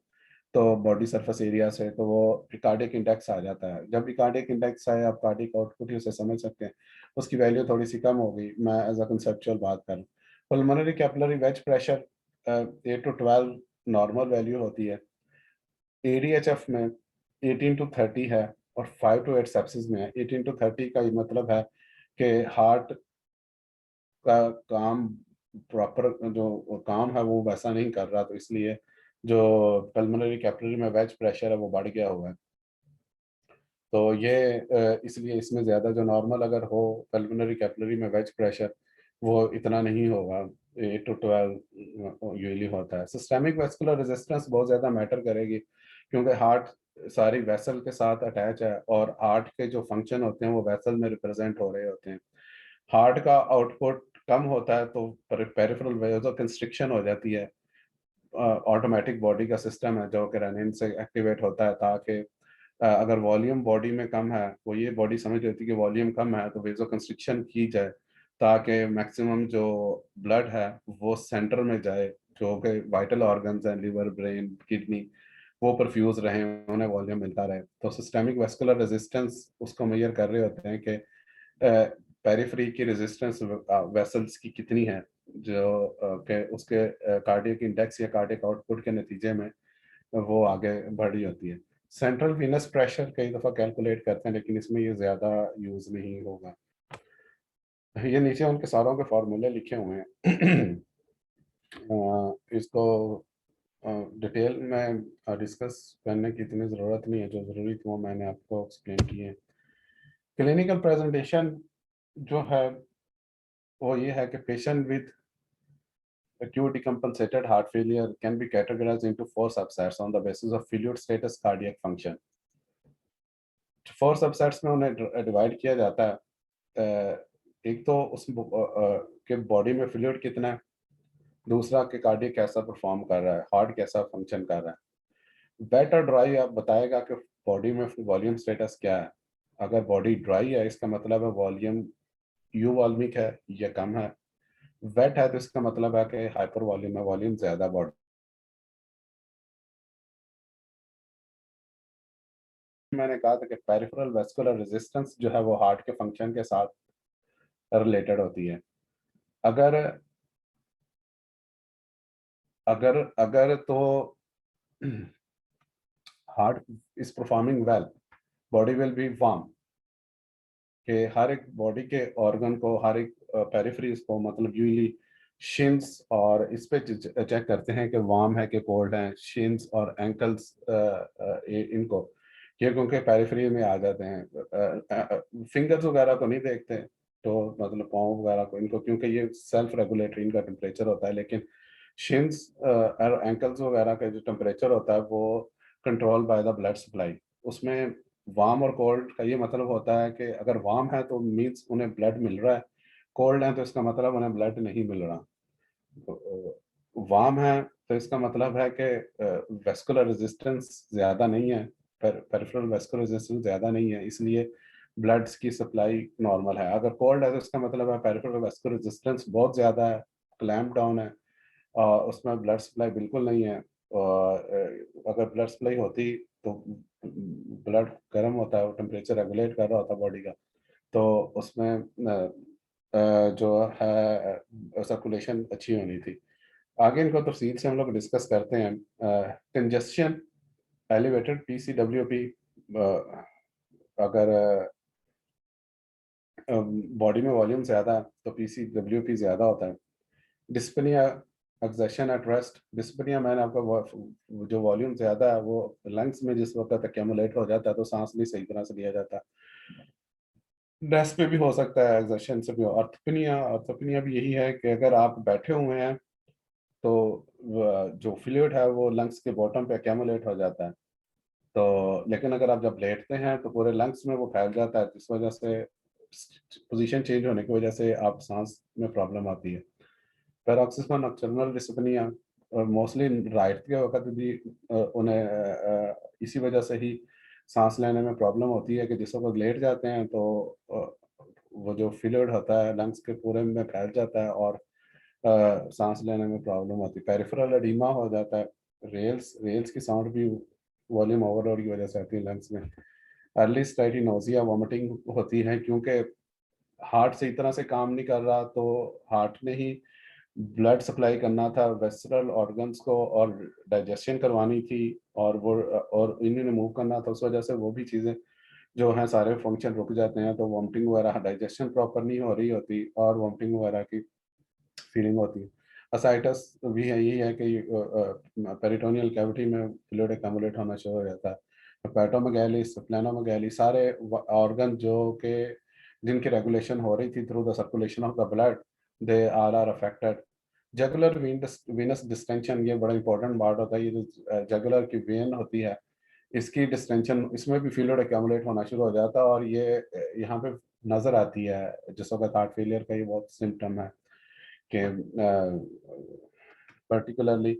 तो बॉडी सरफेस एरिया से, तो वो कार्डियक इंडेक्स आ जाता है। जब भी कार्डियक इंडेक्स आए आप कार्डियक आउटपुट ही उसे समझ सकते हैं। उसकी वैल्यू थोड़ी सी कम होगी, मैं एज अ कंसेप्चुअल बात करूँ। Pulmonary capillary wedge pressure 8 to 12 normal value होती है। ADHF में 18 टू 30 है और 5 टू 8 सेप्सिस में है। 18 टू 30 का ये मतलब है कि हार्ट का काम प्रॉपर जो काम है वो वैसा नहीं कर रहा, तो इसलिए जो पल्मोनरी कैपिलरी में वेज प्रेशर है वो बढ़ गया हुआ है। तो ये इसलिए इसमें ज़्यादा जो नॉर्मल अगर हो पल्मोनरी कैपिलरी में वेज प्रेशर वो इतना नहीं होगा, 8 टू 12 यूजली होता है। सिस्टेमिक वेस्कुलर रेजिस्टेंस बहुत ज़्यादा मैटर करेगी, क्योंकि हार्ट सारी वेसल के साथ अटैच है और हार्ट के जो फंक्शन होते हैं वो वेसल में रिप्रेजेंट हो रहे होते हैं। हार्ट का आउटपुट कम होता है तो पेरिफेरल वेजो कंस्ट्रिक्शन हो जाती है। ऑटोमेटिक बॉडी का सिस्टम है जो कि रेनिन से एक्टिवेट होता है, ताकि अगर वॉल्यूम बॉडी में कम है, वो ये बॉडी समझ लेती है कि वॉल्यूम कम है तो वेजो कंस्ट्रिक्शन की जाए, ताकि मैक्सिमम जो ब्लड है वो सेंटर में जाए, जो कि वाइटल ऑर्गन्स हैं, लिवर ब्रेन किडनी, वो परफ्यूज रहे, उन्हें वॉल्यूम मिलता रहे। तो सिस्टेमिक वेस्कुलर रेजिस्टेंस उसको मेजर कर रहे होते हैं कि पेरिफेरी की रेजिस्टेंस वेसल्स की कितनी है, जो के उसके कार्डियक इंडेक्स या कार्डियक आउटपुट के नतीजे में वो आगे बढ़ रही होती है। सेंट्रल वीनस प्रेशर कई दफ़ा कैलकुलेट करते हैं, लेकिन इसमें ये ज़्यादा यूज़ नहीं होगा। ये नीचे उनके सारों के फार्मूले लिखे हुए हैं। इसको डिटेल में डिस्कस करने की इतनी ज़रूरत नहीं है, जो ज़रूरी थी वो मैंने आपको एक्सप्लेन की है। क्लिनिकल प्रेजेंटेशन जो है वो ये है कि patient with acute decompensated heart failure can be categorized into 4 subsets on the basis of fluid status, cardiac function. 4 subsets में उन्हें डिवाइड किया जाता है। एक तो उस के बॉडी में फ्लूइड कितना है, दूसरा के कार्डियक कैसा परफॉर्म कर रहा है, हार्ट कैसा फंक्शन कर रहा है। वेट और ड्राई आप बताएगा कि बॉडी में वॉल्यूम स्टेटस क्या है। अगर बॉडी ड्राई है इसका मतलब है वॉल्यूम यू वॉल्मिक है या कम है। वेट है तो इसका मतलब है कि हाइपर वॉल्यूम है, वॉल्यूम ज्यादा बॉडी। मैंने कहा था कि पेरिफेरल वेस्कुलर रेजिस्टेंस जो है वो हार्ट के फंक्शन के साथ रिलेटेड होती है। अगर अगर अगर तो heart is performing well, body will be warm, कि हर एक बॉडी के ऑर्गन को, हर एक पेरिफेरीज को, मतलब यूजली शिन्स और इस पे चेक करते हैं कि वार्म है कि कोल्ड है, शिन्स और एंकल्स इनको, ये क्योंकि पेरिफेरी में आ जाते हैं। फिंगर्स वगैरह को नहीं देखते, तो मतलब पाँव वगैरह को, इनको क्योंकि ये सेल्फ रेगुलेटरी इनका टेम्परेचर होता है, लेकिन शिन्स और एंकल्स वगैरह का जो टेम्परेचर होता है वो control by the blood supply. उसमें वार्म और कोल्ड का ये मतलब होता है कि अगर वार्म है तो मीन्स उन्हें ब्लड मिल रहा है, कोल्ड है तो इसका मतलब उन्हें ब्लड नहीं मिल रहा। वार्म है तो इसका मतलब है कि वेस्कुलर रेजिस्टेंस ज़्यादा नहीं है, पेरिफेरल वेस्कुलर रेजिस्टेंस ज़्यादा नहीं है, इसलिए ब्लड की सप्लाई नॉर्मल है। अगर कोल्ड है तो इसका मतलब है पेरिफेरल वेस्कुलर रेजिस्टेंस बहुत ज़्यादा है, क्लैम्प डाउन है और उसमें ब्लड सप्लाई बिल्कुल नहीं है। और अगर ब्लड सप्लाई होती तो ब्लड गर्म होता है, वो टेम्परेचर रेगुलेट कर रहा होता बॉडी का, तो उसमें जो है सर्कुलेशन अच्छी होनी थी। आगे इनको तफसील से हम लोग डिस्कस करते हैं। कंजस्शन, एलिवेटेड पीसीडब्ल्यूपी, अगर बॉडी में वॉल्यूम ज़्यादा है तो पीसीडब्ल्यूपी ज़्यादा होता है। Dyspnoea, exertion at rest. Dyspnoea मैंने आपको जो वॉल्यूम ज़्यादा है वो लंग्स में जिस वक्त एक्यूमुलेट हो जाता है तो सांस नहीं सही तरह से लिया जाता। रेस्ट पे भी हो सकता है, एक्सर्शन से भी। ऑर्थोपेनिया, ऑर्थोपेनिया भी यही है कि अगर आप बैठे हुए हैं तो जो फ्लूइड है वो लंग्स के बॉटम पे एक्यूमुलेट हो जाता है। तो लेकिन अगर आप जब लेटते हैं तो पूरे लंग्स में वो फैल जाता है, जिस वजह से पोजीशन चेंज होने की वजह से आप सांस में प्रॉब्लम आती है। पैरोक्सिस्मा नॉक्टर्नल डिस्पनिया, और मोस्टली राइट के वक्त भी उन्हें इसी वजह से ही सांस लेने में प्रॉब्लम होती है कि जिस वक्त लेट जाते हैं तो वो जो फ्लूइड होता है लंग्स के पूरे में फैल जाता है और सांस लेने में प्रॉब्लम होती है। पेरिफेरल एडिमा हो जाता है। रेल्स रेल्स की साउंड भी वॉल्यूम ओवरलोड की वजह से आती है लंग्स में। अर्ली स्टाइटी नोजिया, वॉमिटिंग होती है क्योंकि हार्ट सही तरह से काम नहीं कर रहा, तो हार्ट ने ही ब्लड सप्लाई करना था वेस्टरल ऑर्गन्स को और डाइजेशन करवानी थी और वो और इन्हें मूव करना था। उस वजह से वो भी चीज़ें जो हैं सारे फंक्शन रुक जाते हैं, तो वॉमिटिंग वगैरह, डाइजेशन प्रॉपर नहीं हो रही होती और वॉमिटिंग वगैरह की फीलिंग होती है। असाइटस भी है, यही है कि पेरिटोनियल कैविटी में फ्लूइड एक्यूमुलेट होना शुरू हो जाता है। हेपेटोमेगाली, स्प्लेनोमेगाली, सारे ऑर्गन जो कि जिनकी रेगुलेशन हो रही थी through the circulation of the blood, they all are affected. Jugular venous distension, ये बड़ा इंपॉर्टेंट पार्ट होता है। ये जो जगुलर की वेन होती है, इसकी डिस्टेंशन, इसमें भी फ्लूइड एक्यूमुलेट होना शुरू हो जाता है और ये यहाँ पे नज़र आती है जिस वक्त हार्ट फेलियर का ये बहुत सिम्टम है कि पर्टिकुलरली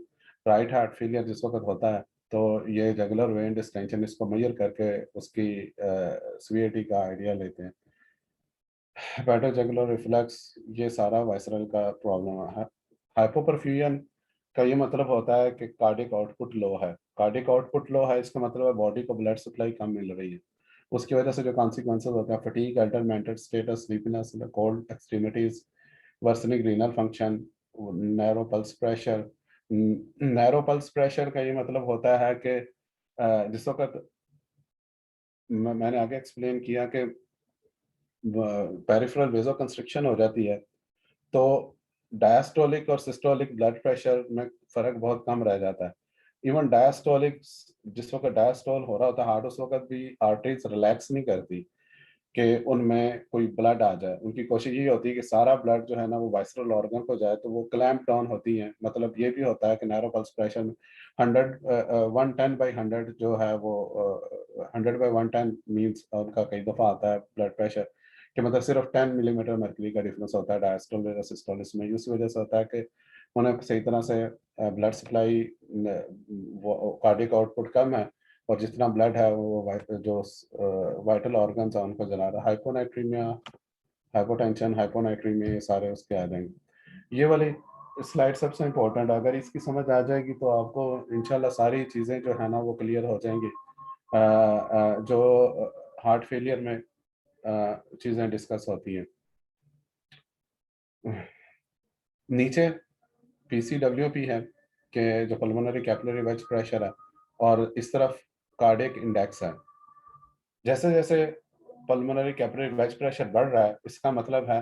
राइट हार्ट फेलियर जिस वक्त होता है तो ये जगुलर वेन डिस्टेंशन इसको मेजर करके उसकी सीवियरिटी का आइडिया लेते हैं। हेपेटोजुगुलर रिफ्लक्स, ये सारा वाइसरल का प्रॉब्लम है। हाइपोपरफ्यूजन का ये मतलब होता है कि कार्डिक आउटपुट लो है। कार्डिक आउटपुट लो है इसका मतलब है बॉडी को ब्लड सप्लाई कम मिल रही है। उसकी वजह से जो कॉन्सिक्वेंसेस होते हैं, fatigue, altered mental status, sleepiness, cold extremities, worsening renal function, narrow pulse pressure. Narrow pulse pressure का ये मतलब होता है कि जिस वक्त मैंने आगे एक्सप्लेन किया कि पेरिफेरल वेजो कंस्ट्रिक्शन हो जाती है तो डायस्टोलिक और सिस्टोलिक ब्लड प्रेशर में फ़र्क बहुत कम रह जाता है। इवन डायस्टोलिक, जिस वक़्त डायस्टोल हो रहा होता है हार्ट, उस वक़्त भी आर्टरीज़ रिलैक्स नहीं करती कि उनमें कोई ब्लड आ जाए। उनकी कोशिश ये होती है कि सारा ब्लड जो है ना वो वाइसरल ऑर्गन को जाए, तो वो क्लैंप डाउन होती हैं। मतलब ये भी होता है कि नैरो पल्स प्रेशर में 110/100 जो है वो 100/110 मीन्स उनका कई दफ़ा आता है ब्लड प्रेशर कि मतलब सिर्फ 10 मिलीमीटर मर्करी का डिफरेंस होता है डायस्टोल और सिस्टोलिस में। इस वजह से होता है कि उन्हें सही तरह से ब्लड सप्लाई, वो कार्डियक आउटपुट कम है और जितना ब्लड है वो जो वाइटल ऑर्गन्स हैं उनको जला रहा है। हाइपोनाइट्रीमिया, हाइपोटेंशन, हाइपोनाइट्रीमिया, ये सारे उसके आ जाएंगे। ये वाली स्लाइड सबसे इम्पोर्टेंट है, अगर इसकी समझ आ जाएगी तो आपको इंशाल्लाह सारी चीज़ें जो है ना वो क्लियर हो जाएंगी। जो हार्ट फेलियर में चीज़ें डिस्कस होती हैं। नीचे पीसीडब्ल्यूपी है कि जो पल्मोनरी कैपिलरी वेज प्रेशर है और इस तरफ कार्डियक इंडेक्स है। जैसे जैसे पल्मोनरी कैपिलरी वेज प्रेशर बढ़ रहा है इसका मतलब है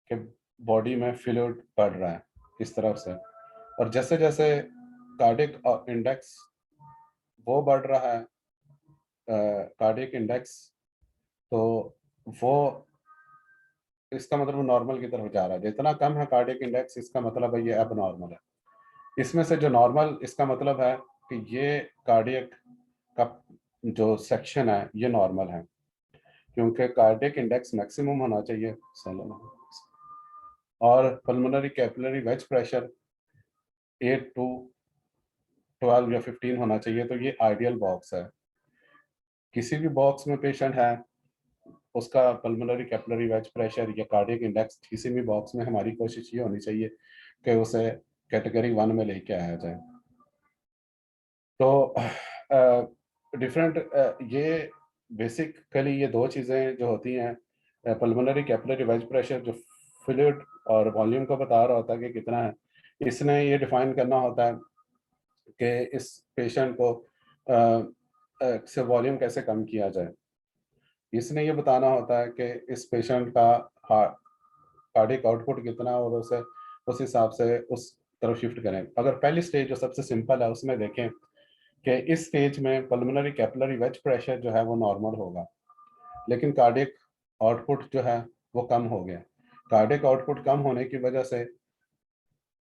कि बॉडी में फ्लूइड बढ़ रहा है इस तरफ से, और जैसे जैसे कार्डियक इंडेक्स वो बढ़ रहा है, कार्डियक इंडेक्स, तो वो इसका मतलब नॉर्मल की तरफ जा रहा है। जितना कम है कार्डियक इंडेक्स इसका मतलब है ये अब नॉर्मल है। इसमें से जो नॉर्मल, इसका मतलब है कि ये कार्डियक का जो सेक्शन है ये नॉर्मल है क्योंकि कार्डियक इंडेक्स मैक्सिमम होना चाहिए और pulmonary capillary wedge pressure 8 to 12 या 15 होना चाहिए। तो ये आइडियल बॉक्स है। किसी भी बॉक्स में पेशेंट है उसका पल्मोनरी कैपिलरी वेज प्रेशर या कार्डियक इंडेक्स किसी भी बॉक्स में, हमारी कोशिश ये होनी चाहिए कि उसे कैटेगरी 1 में लेके आया जाए। तो डिफरेंट ये बेसिकली ये दो चीज़ें जो होती हैं पल्मोनरी कैपिलरी वेज प्रेशर जो फ्लूइड और वॉल्यूम को बता रहा होता है कि कितना है, इसने ये डिफाइन करना होता है कि इस पेशेंट को से वॉल्यूम कैसे कम किया जाए। इसने ये बताना होता है कि इस पेशेंट का कार्डिक आउटपुट कितना है और उसे उस हिसाब से उस तरफ शिफ्ट करें। अगर पहली स्टेज जो सबसे सिंपल है उसमें देखें कि इस स्टेज में पल्मोनरी कैपिलरी वेज प्रेशर जो है वो नॉर्मल होगा, लेकिन कार्डिक आउटपुट जो है वो कम हो गया। कार्डिक आउटपुट कम होने की वजह से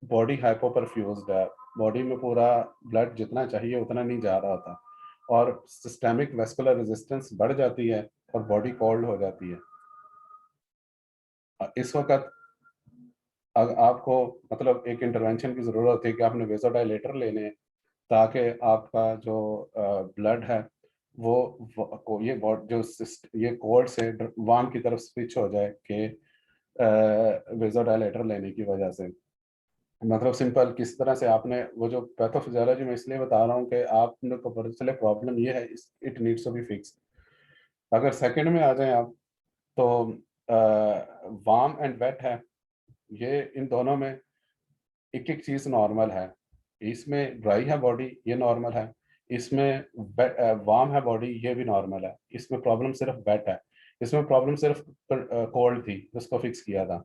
बॉडी हाइपोपरफ्यूज्ड है, बॉडी में पूरा ब्लड जितना चाहिए उतना नहीं जा रहा था और सिस्टेमिक वेस्कुलर रेजिस्टेंस बढ़ जाती है और बॉडी कोल्ड हो जाती है। इस वक्त आपको मतलब एक इंटरवेंशन की ज़रूरत है कि आपने वेसोडाइलेटर लेने हैं ताकि आपका जो ब्लड है वो ये कोल्ड से वार्म की तरफ स्विच हो जाए कि वेसोडाइलेटर लेने की वजह से। मतलब सिंपल किस तरह से आपने वो जो पैथोफिजियोलॉजी में इसलिए बता रहा हूँ कि आपने को पता चले प्रॉब्लम ये है, it needs to be fix. अगर सेकंड में आ जाए आप तो वार्म एंड वेट है, ये इन दोनों में एक एक चीज नॉर्मल है। इसमें ड्राई है बॉडी, ये नॉर्मल है। इसमें वार्म है बॉडी, ये भी नॉर्मल है। इसमें प्रॉब्लम सिर्फ वेट है, इसमें प्रॉब्लम सिर्फ कोल्ड थी जिसको फिक्स किया था।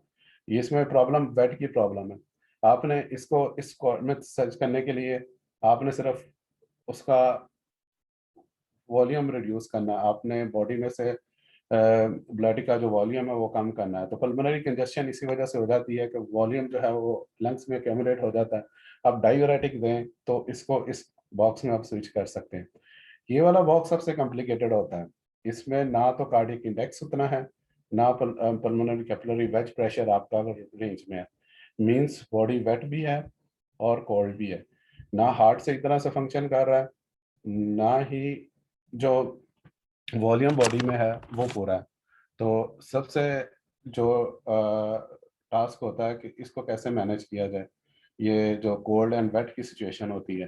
इसमें प्रॉब्लम वेट की प्रॉब्लम है। आपने इसको में सर्च करने के लिए आपने सिर्फ उसका वॉल्यूम रिड्यूस करना है, आपने बॉडी में से ब्लड का जो वॉल्यूम है वो कम करना है। तो पल्मोनरी कंजेशन इसी वजह से हो जाती है कि वॉल्यूम जो है वो लंग्स में एक्यूमुलेट हो जाता है। आप डायूरेटिक दें तो इसको इस बॉक्स में आप स्विच कर सकते हैं। ये वाला बॉक्स सबसे कॉम्प्लिकेटेड होता है, इसमें ना तो कार्डियक इंडेक्स उतना है, ना पल्मोनरी कैपिलरी वेज प्रेशर आपका रेंज में है। मींस बॉडी वेट भी है और कोल्ड भी है, ना हार्ट से एक तरह से फंक्शन कर रहा है, ना ही जो वॉल्यूम बॉडी में है वो पूरा है। तो सबसे जो टास्क होता है कि इसको कैसे मैनेज किया जाए, ये जो कोल्ड एंड वेट की सिचुएशन होती है।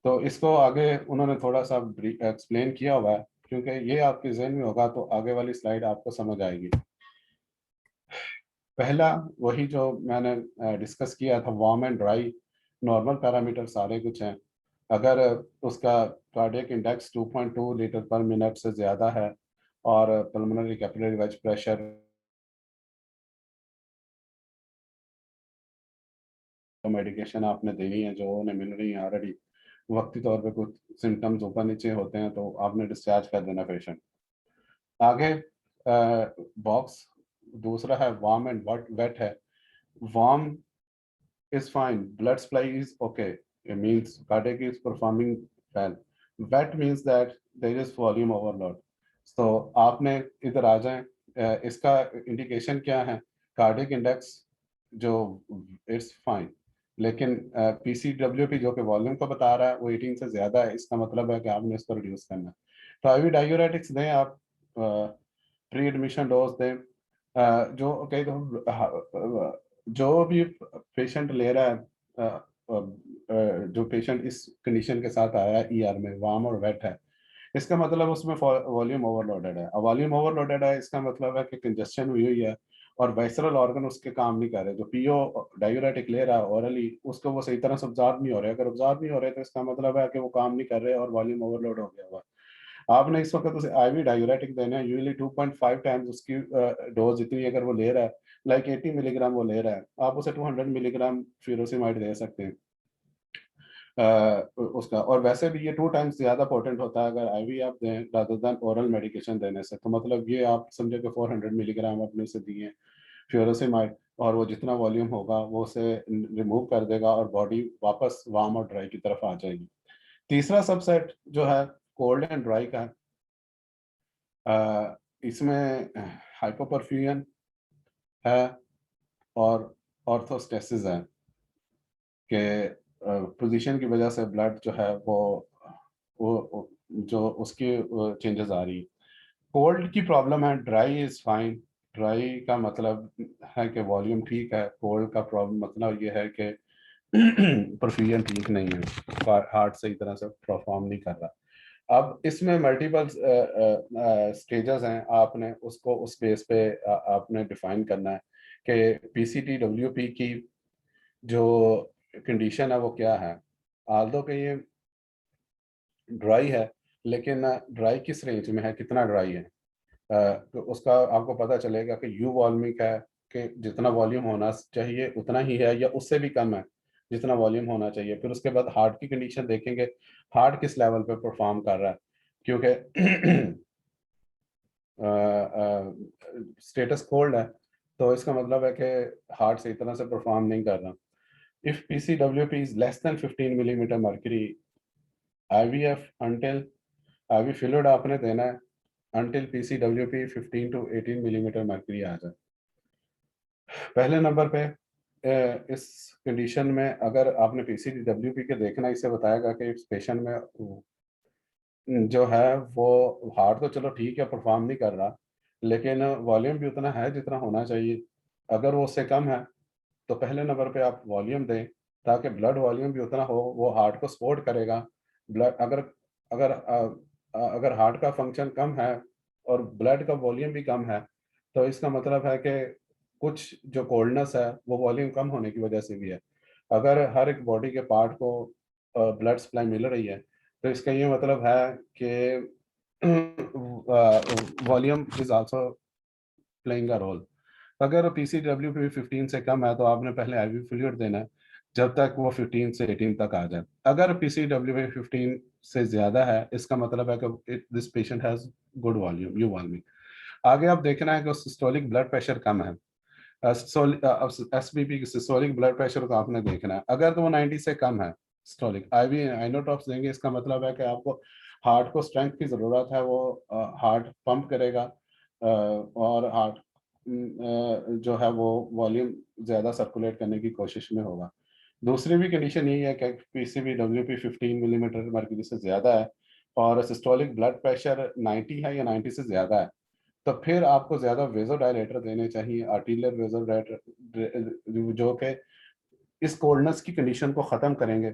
तो इसको आगे उन्होंने थोड़ा सा एक्सप्लेन किया हुआ है, क्योंकि ये आपके जहन में होगा तो आगे वाली स्लाइड आपको समझ आएगी। पहला वही जो मैंने डिस्कस किया था, warm and dry, normal parameter सारे कुछ हैं। अगर उसका cardiac index 2.2 litre per minute से ज़्यादा है और pulmonary capillary wedge pressure medication आपने देनी है जो उन्हें मिल रही है ऑलरेडी, वक्ती तौर पे कुछ सिम्टम्स ऊपर नीचे होते हैं तो आपने डिस्चार्ज कर देना पेशेंट। आगे बॉक्स दूसरा है वार्म एंड वेट है। Warm is fine, blood supply is okay, it means cardiac is performing well. Wet means that there is volume overload. तो आपने इधर आ जाएं, इसका इंडिकेशन क्या है? कार्डियक इंडेक्स जो इट्स फाइन, लेकिन पीसीडब्ल्यूपी जो कि वॉल्यूम को बता रहा है वो 18 से ज़्यादा है, इसका मतलब है कि आपने इसको रिड्यूस करना है। तो आईवी डायूरेटिक्स दें आप, प्री एडमिशन डोज दें। जो कई दफा जो भी पेशेंट ले रहा है, जो पेशेंट इस कंडीशन के साथ आया है ईआर में, वार्म और वेट है, इसका मतलब उसमें वॉल्यूम ओवरलोडेड है। अब वॉल्यूम ओवरलोडेड है इसका मतलब है कि कंजेशन हुई हुई है और वाइसरल ऑर्गन उसके काम नहीं कर रहे। जो पीओ डायूरेटिक ले रहा है ओरली, उसको वो सही तरह से ऑब्जॉर्ब नहीं हो रहे। अगर ऑब्जॉर्ब नहीं हो रहे तो इसका मतलब है कि वो काम नहीं कर रहे और वॉल्यूम ओवरलोड हो गया हुआ। आपने इस वक्त उसे आईवी डायूरेटिक देना है, यूजली 2.5 टाइम्स उसकी डोज इतनी अगर वो ले रहा है, लाइक 80 मिलीग्राम वो ले रहा है, आप उसे 200 मिलीग्राम फ्यूरोसिमाइड दे सकते हैं उसका। और वैसे भी ये 2 टाइम्स ज़्यादा पोटेंट होता है अगर आईवी आप दें रादर देन ओरल मेडिकेशन देने से। तो मतलब ये आप समझे कि 400 मिलीग्राम आपने उसे दिए फ्यूरोसिमाइड, और वो जितना वॉल्यूम होगा वो उसे रिमूव कर देगा और बॉडी वापस वार्म और ड्राई की तरफ आ जाएगी। तीसरा सबसेट जो है कोल्ड एंड ड्राई का है। इसमें हाइपोपरफ्यूजन है और ऑर्थोस्टेसिस है कि पोजीशन की वजह से ब्लड जो है वो जो उसकी चेंजेस आ रही। कोल्ड की प्रॉब्लम है, ड्राई इज फाइन। ड्राई का मतलब है कि वॉल्यूम ठीक है, कोल्ड का प्रॉब्लम मतलब ये है कि परफ्यूजन ठीक नहीं है, हार्ट सही तरह से परफॉर्म नहीं कर रहा। अब इसमें मल्टीपल स्टेजेस हैं, आपने उसको उस बेस पे आपने डिफाइन करना है कि PCT-WP की जो कंडीशन है वो क्या है। आल्दो कि ये ड्राई है, लेकिन ड्राई किस रेंज में है, कितना ड्राई है, तो उसका आपको पता चलेगा कि यू वॉल्यूमिक है, कि जितना वॉल्यूम होना चाहिए उतना ही है या उससे भी कम है जितना वॉल्यूम होना चाहिए। फिर उसके बाद हार्ट की कंडीशन देखेंगे, हार्ट किस लेवल पे परफॉर्म कर रहा है, क्योंकि स्टेटस कोल्ड है तो इसका मतलब है कि हार्ट से इतना से परफॉर्म नहीं कर रहा। If PCWP is less than 15 millimetre mercury, IVF until IV fluid आपने देना है until PCWP 15 to 18 millimetre mercury आ जाए। पहले नंबर पे इस कंडीशन में अगर आपने PCWP के देखना, इसे बताएगा कि इस पेशेंट में जो है वो हार्ट तो चलो ठीक है परफॉर्म नहीं कर रहा, लेकिन वॉल्यूम भी उतना है जितना होना चाहिए। अगर वो उससे कम है तो पहले नंबर पे आप वॉल्यूम दें, ताकि ब्लड वॉल्यूम भी उतना हो, वो हार्ट को सपोर्ट करेगा। ब्लड अगर अगर अगर हार्ट का फंक्शन कम है और ब्लड का वॉल्यूम भी कम है, तो इसका मतलब है कि कुछ जो कोल्डनेस है वो वॉल्यूम कम होने की वजह से भी है। अगर हर एक बॉडी के पार्ट को ब्लड सप्लाई मिल रही है, तो इसका ये मतलब है कि volume is also playing a role. अगर PCWP 15 से कम है तो आपने पहले IV फ्लूइड देना है जब तक वो 15 से 18 तक आ जाए। अगर PCWP 15 से ज्यादा है, इसका मतलब है कि this patient has good volume, you volume. आगे आप देखना है कि सिस्टोलिक ब्लड प्रेशर कम है। SBP सिस्टोलिक ब्लड प्रेशर को आपने देखना है, अगर तो वो 90 से कम है सिस्टोलिक, IV आइनोट्रॉप्स देंगे, इसका मतलब है कि आपको हार्ट को स्ट्रेंथ की ज़रूरत है, वो हार्ट पंप करेगा और हार्ट जो है वो वॉल्यूम ज़्यादा सर्कुलेट करने की कोशिश में होगा। दूसरी भी कंडीशन यही है कि PCWP 15 मिलीमीटर मर्क्यूरी से ज़्यादा है और सिस्टोलिक ब्लड प्रेशर 90 है या 90 से ज़्यादा है, तो फिर आपको ज़्यादा वेज़ोडायलेटर देने चाहिए, आर्टीरियल वेज़ोडायलेटर, जो कि इस कोल्डनेस की कंडीशन को ख़त्म करेंगे,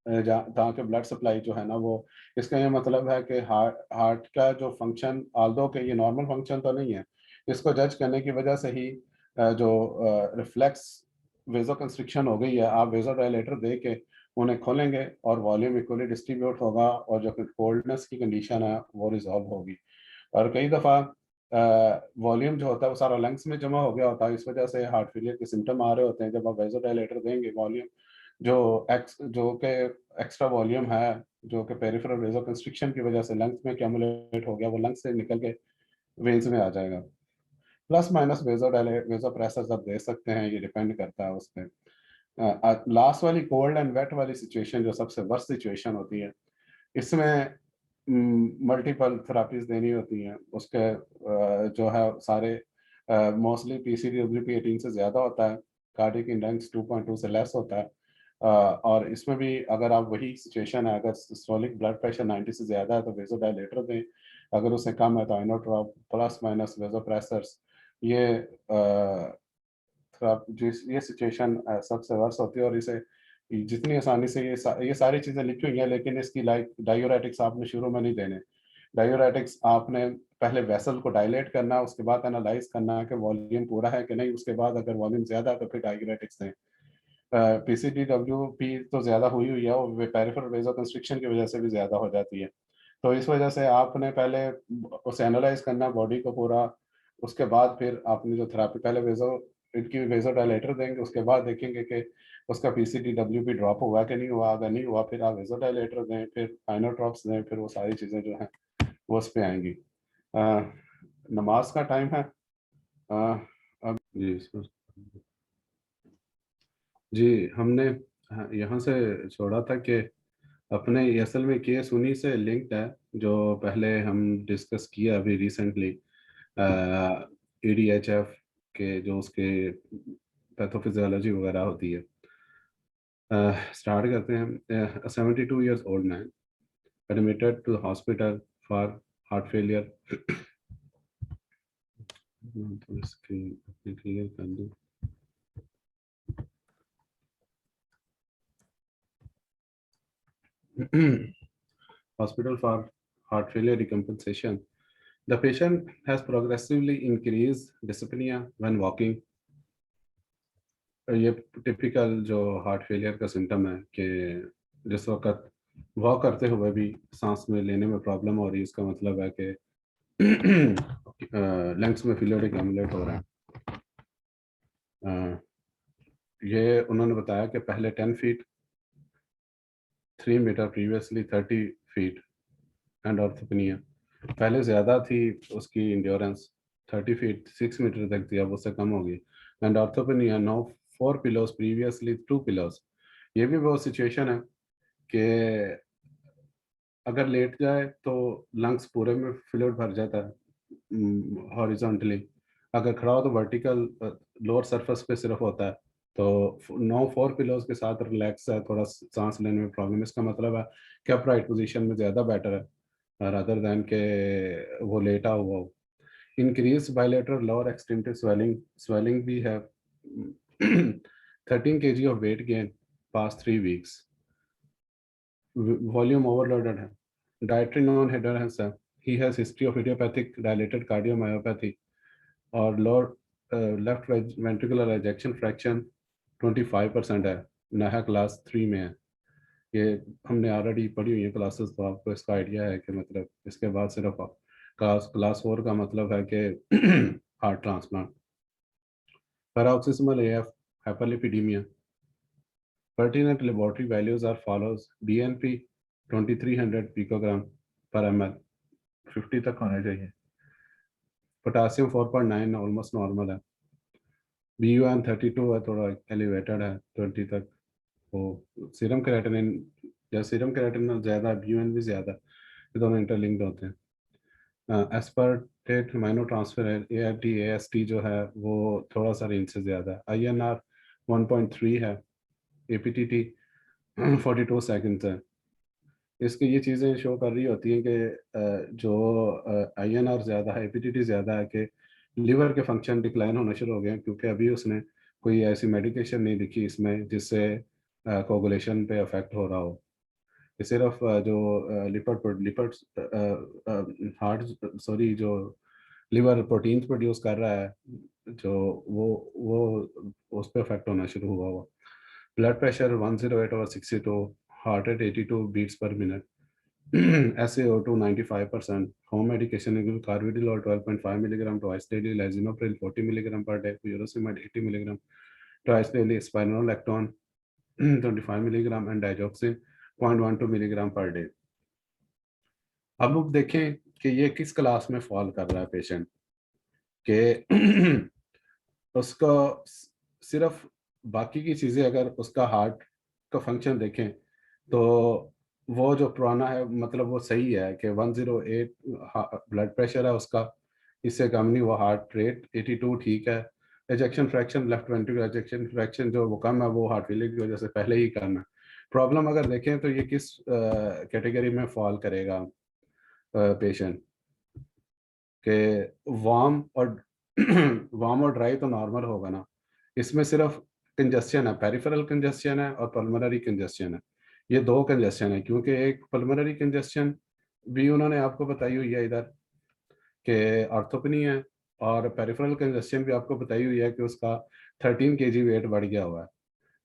ताकि ब्लड सप्लाई जो है ना वो, इसका ये मतलब है कि हार्ट हार्ट का जो फंक्शन, आल्दो के ये नॉर्मल फंक्शन तो नहीं है, इसको जज करने की वजह से ही जो रिफ्लेक्स वेज़ोकंस्ट्रिक्शन हो गई है, आप वेज़ोडायलेटर दे के उन्हें खोलेंगे और वॉल्यूम इक्वली डिस्ट्रीब्यूट होगा और जो कोल्डनेस की कंडीशन है वो रिजॉल्व होगी। और कई दफ़ा वॉल्यूम जो होता है वो सारा लंग्स में जमा हो गया होता है, इस वजह से हार्ट फेलियर के सिम्टम आ रहे होते हैं। जब आप वेज़ोडायलेटर देंगे, वॉल्यूम जो कि एक्स्ट्रा वॉल्यूम है, जो कि पेरिफेरल वेज़ोकंस्ट्रिक्शन की वजह से लंग्स में एक्यूमुलेट हो गया, वो लंग्स से निकल के वेन्स में आ जाएगा। प्लस माइनस वेज़ोप्रेसर्स आप दे सकते हैं, ये डिपेंड करता है उस पे। लास्ट वाली कोल्ड एंड वेट वाली सिचुएशन जो सबसे वर्स्ट सिचुएशन होती है, इसमें मल्टीपल थेरापीज देनी होती हैं। उसके जो है सारे मोस्टली PCWP 18 से ज़्यादा होता है, कार्डियक इंडेक्स 2.2 से लेस होता है। और इसमें भी अगर आप वही सिचुएशन है, अगर सिस्टोलिक ब्लड प्रेशर 90 से ज़्यादा है तो वेज़ोडायलेटर दें, अगर उससे कम है तो आइनोट्रॉप प्लस माइनस वेज़ोप्रेसर्स। ये तो आप जिस ये सिचुएशन सबसे वर्स्ट होती है, और इसे जितनी आसानी से ये सारी चीज़ें लिखी हुई हैं, लेकिन इसकी लाइक डायूरेटिक्स आपने शुरू में नहीं देने। डायूरेटिक्स आपने पहले वेसल को डायलेट करना है, उसके बाद एनालाइज़ करना है कि वॉल्यूम पूरा है कि नहीं, उसके बाद अगर वॉल्यूम ज़्यादा है तो फिर डायूरेटिक्स दें। PCDWP तो ज़्यादा हुई हुई है और पेरिफेरल वेज़ोकंस्ट्रिक्शन की वजह से भी ज़्यादा हो जाती है। तो इस वजह से आपने पहले उसे एनालाइज़ करना बॉडी को पूरा, उसके बाद फिर आपने जो थेरेपी पहले इनकी वेज़ोडायलेटर देंगे, उसके बाद देखेंगे कि उसका PCDWP ड्रॉप हुआ कि नहीं हुआ, अगर नहीं हुआ फिर आप वेज़ोडायलेटर दें, फिर आइनोट्रॉप्स दें, फिर वो सारी चीज़ें जो हैं वो उस पे आएँगी। अ, नमाज़ का टाइम है। अब जी सर। जी, हमने हाँ, यहाँ से छोड़ा था कि अपने ये असल में केस उन्हीं से लिंक्ड है, जो पहले हम डिस्कस किया अभी रिसेंटली, EDHF के जो उसके पैथोफिजियोलॉजी वगैरह होती है। स्टार्ट करते हैं। 72 years old man admitted to hospital for heart failure. तो इसकी अपनी क्लियर कर दूँ। hospital for heart failure decompensation. The patient has progressively increased dyspnea when walking. ये टिपिकल जो हार्ट फेलियर का सिम्टम है कि जिस वक्त वॉक करते हुए भी सांस में लेने में प्रॉब्लम हो रही है, इसका मतलब है कि लंग्स में फ्लूइड एक्यूमुलेट हो रहा है। ये उन्होंने बताया कि पहले 10 feet 3 metre, previously 30 feet and orthopnea. पहले ज़्यादा थी उसकी इंड्योरेंस, 30 फीट 6 मीटर तक थी, अब उससे कम हो गई। And orthopnea now 4 pillows, previously 2 pillows. ये भी वो सिचुएशन है कि अगर लेट जाए तो लंग्स पूरे में फ्लूइड भर जाता है हॉरिजॉन्टली, अगर खड़ा हो तो वर्टिकल लोअर सरफेस पे सिर्फ होता है। तो नो 4 पिलोज के साथ रिलैक्स है, थोड़ा सांस लेने में प्रॉब्लम, इसका मतलब है कि अपराइट पोजीशन में ज़्यादा बेटर है रादर दैन के वो लेटा हुआ हो। Increase bilateral lower extremity swelling, swelling भी है। 13 kg of weight gain past 3 weeks. Volume overloaded है। डायट्री नॉन हेडरेंस है। He has history of idiopathic dilated cardiomyopathy और लोअर लेफ्ट वेंट्रिकुलर एजेक्शन फ्रैक्शन 25% है, नहा क्लास 3 में है। ये हमने ऑलरेडी पढ़ी हुई है क्लासेस, तो आपको इसका आइडिया है कि मतलब इसके बाद सिर्फ क्लास 4 का मतलब है कि heart transplant. Paroxysmal AF, hyperlipidemia. Pertinent laboratory values are follows: BNP 2300 picogram per ml, 50 तक होना चाहिए। पोटासियम 4.9 ऑलमोस्ट नॉर्मल है। BUN 32 है, थोड़ा एलिवेटेड है 20 तक। वो सीरम क्रेटिनिन, या सीरम क्रेटिनिन ज़्यादा है, BUN भी ज़्यादा है, ये दोनों इंटरलिंक्ड होते हैं। एस्पर्टेट माइनो ट्रांसफर ART AST जो है वो थोड़ा सा रेंज से ज़्यादा है। INR 1.3 है। APTT 42 सेकंड है। इसकी ये चीज़ें शो कर रही होती हैं कि जो INR ज़्यादा है, एपीटीटी ज़्यादा है, कि लिवर के फंक्शन डिक्लाइन होना शुरू हो गए हैं, क्योंकि अभी उसने कोई ऐसी मेडिकेशन नहीं दिखी इसमें जिससे कोगुलेशन पे अफेक्ट हो रहा हो। ये सिर्फ जो लिपिड हार्ट सॉरी जो लिवर प्रोटीन्स प्रोड्यूस कर रहा है, जो वो उस पर अफेक्ट होना शुरू हुआ हुआ। Blood pressure 108/62, heart rate 82 beats per minute, SaO2 95%, home medication include carvedilol 12.5 milligram twice daily, lisinopril 40 milligram per day, furosemide 80 milligram twice daily, spironolactone 25 milligram and digoxin 0.12 milligram per day। अब देखें कि ये किस class में fall कर रहा है patient, कि उसका सिर्फ बाकी की चीज़ें अगर उसका हार्ट का फंक्शन देखें तो वो जो पुराना है, मतलब वो सही है कि 108 ब्लड प्रेशर है उसका, इससे कम नहीं हुआ। हार्ट रेट 82 ठीक है। एजेक्शन फ्रैक्शन, लेफ्ट वेंट्रिकुलर एजेक्शन फ्रैक्शन जो वो कम है, वो हार्ट फेलियर की वजह से पहले ही कम है। प्रॉब्लम अगर देखें तो ये किस कैटेगरी में फॉल करेगा पेशेंट, कि वार्म और वार्म और ड्राई तो नॉर्मल होगा ना, इसमें सिर्फ कंजस्शन है, पेरिफेरल कंजस्शन है और पल्मोनरी कंजस्शन है। ये दो कंजस्शन है, क्योंकि एक पल्मोनरी कंजस्शन भी उन्होंने आपको बताई हुई है इधर कि ऑर्थोपेनी है, और पेरिफेरल कंजस्शन भी आपको बताई हुई है कि उसका 13 kg वेट बढ़ गया हुआ है।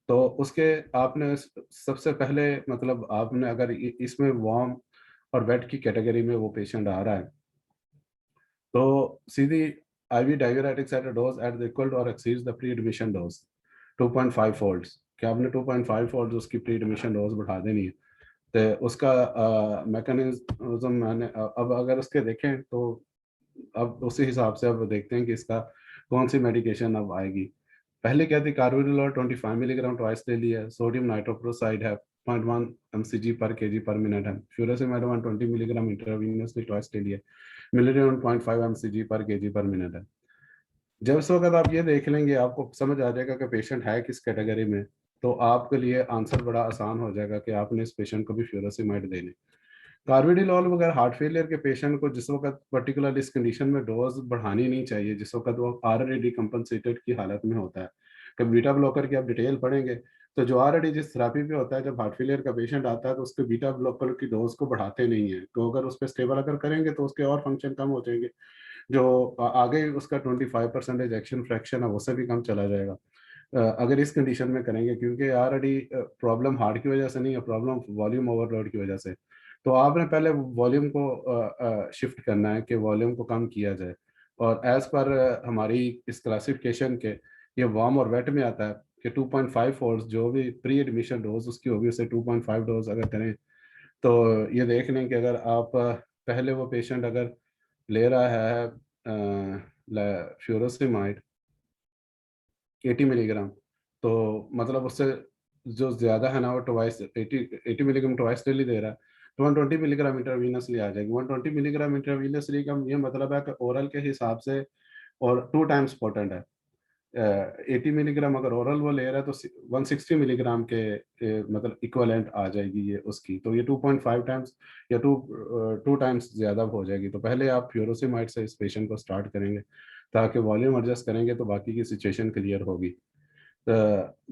तो उसके आपने सबसे पहले मतलब आपने अगर इसमें वार्म और वेट की कैटेगरी में वो पेशेंट आ रहा है, तो सीधी IV diuretics at a dose at the equal to और exceeds the pre admission dose 2.5 folds, कि आपने 2.5 फोल्ड्स उसकी प्री एडमिशन डोज बढ़ा देनी है। तो उसका मैकेनिज्म मैंने अब अगर उसके देखें तो अब उसी हिसाब से अब देखते हैं कि इसका कौन सी मेडिकेशन अब आएगी। पहले क्या थी, कार्बिडोल 25 मिलीग्राम ट्वाइस डेली है, सोडियम नाइट्रोक्लोराइड है 0.1 mcg पर kg पर मिनट है, फ्यूरासेमाइड 120 मिलीग्राम इंट्रावीनसली ट्वाइस डेली है, मिलियन 0.5 mcg पर kg पर मिनट है। जब इस वक्त आप ये देख लेंगे, आपको समझ आ जाएगा कि पेशेंट है किस कैटेगरी में, तो आपके लिए आंसर बड़ा आसान हो जाएगा कि आपने इस पेशेंट को भी फ्यूरासेमाइड देने। कार्बिडिलॉल वगैरह हार्ट फेलियर के पेशेंट को जिस वक्त पर्टिकुलर इस कंडीशन में डोज बढ़ानी नहीं चाहिए, जिस वक्त वो ऑलरेडी डिकम्पनसेटेड की हालत में होता है, कि बीटा ब्लॉकर की आप डिटेल पढ़ेंगे तो जो ऑलरेडी जिस थेरेपी पे होता है, जब हार्ट फेलियर का पेशेंट आता है तो उसके बीटा ब्लॉकर की डोज को बढ़ाते नहीं है, तो अगर उस पर स्टेबल अगर करेंगे तो उसके और फंक्शन कम हो जाएंगे, जो आगे उसका 25% एक्शन फ्रैक्शन है वो से भी कम चला जाएगा अगर इस कंडीशन में करेंगे, क्योंकि ऑलरेडी प्रॉब्लम हार्ट की वजह से नहीं है, प्रॉब्लम वॉल्यूम ओवरलोड की वजह से। तो आपने पहले वॉल्यूम को शिफ्ट करना है कि वॉल्यूम को कम किया जाए, और एज पर हमारी इस क्लासिफिकेशन के ये वार्म और वेट में आता है कि 2.5 फोर्स जो भी प्री एडमिशन डोज उसकी होगी उसे 2.5 डोज अगर करें, तो ये देख लें कि अगर आप पहले वो पेशेंट अगर ले रहा है फ्यूरोसिमाइड 80 मिलीग्राम, तो मतलब उससे जो ज़्यादा है ना वो ट्वाइस 80 मिलीग्राम ट्वाइस डेली दे रहा है, तो 120 मिलीग्राम इंट्रावीनसली आ जाएगी। 120 मिलीग्राम इंट्रावीनसली का ये मतलब है कि ओरल के हिसाब से और 2 टाइम्स पोटेंट है। 80 मिलीग्राम अगर ओरल वो ले रहा है तो 160 मिलीग्राम के मतलब इक्विवेलेंट आ जाएगी ये उसकी, तो ये 2.5 टाइम्स या 2 टाइम्स ज़्यादा हो जाएगी। तो पहले आप फ्यूरोसिमाइड से इस पेशेंट को स्टार्ट करेंगे, ताकि वॉल्यूम एडजस्ट करेंगे तो बाकी की सिचुएशन क्लियर होगी।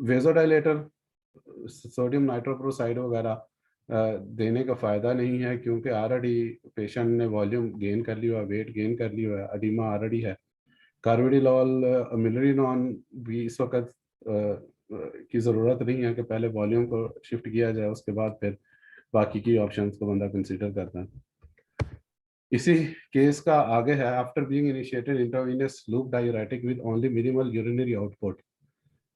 वेज़ोडाइलेटर सोडियम नाइट्रोक्लोराइड वगैरह देने का फ़ायदा नहीं है, क्योंकि ऑलरेडी पेशेंट ने वॉल्यूम गेन कर लिया है, वेट गेन कर लिया है, एडिमा ऑलरेडी है। कार्बिडिलॉल मिलरिनॉन भी इस वक्त की ज़रूरत नहीं है कि पहले वॉल्यूम को शिफ्ट किया जाए, उसके बाद फिर बाकी की ऑप्शंस को बंदा कंसीडर करता है। इसी केस का आगे है, after being initiated intravenous loop diuretic with only minimal urinary output,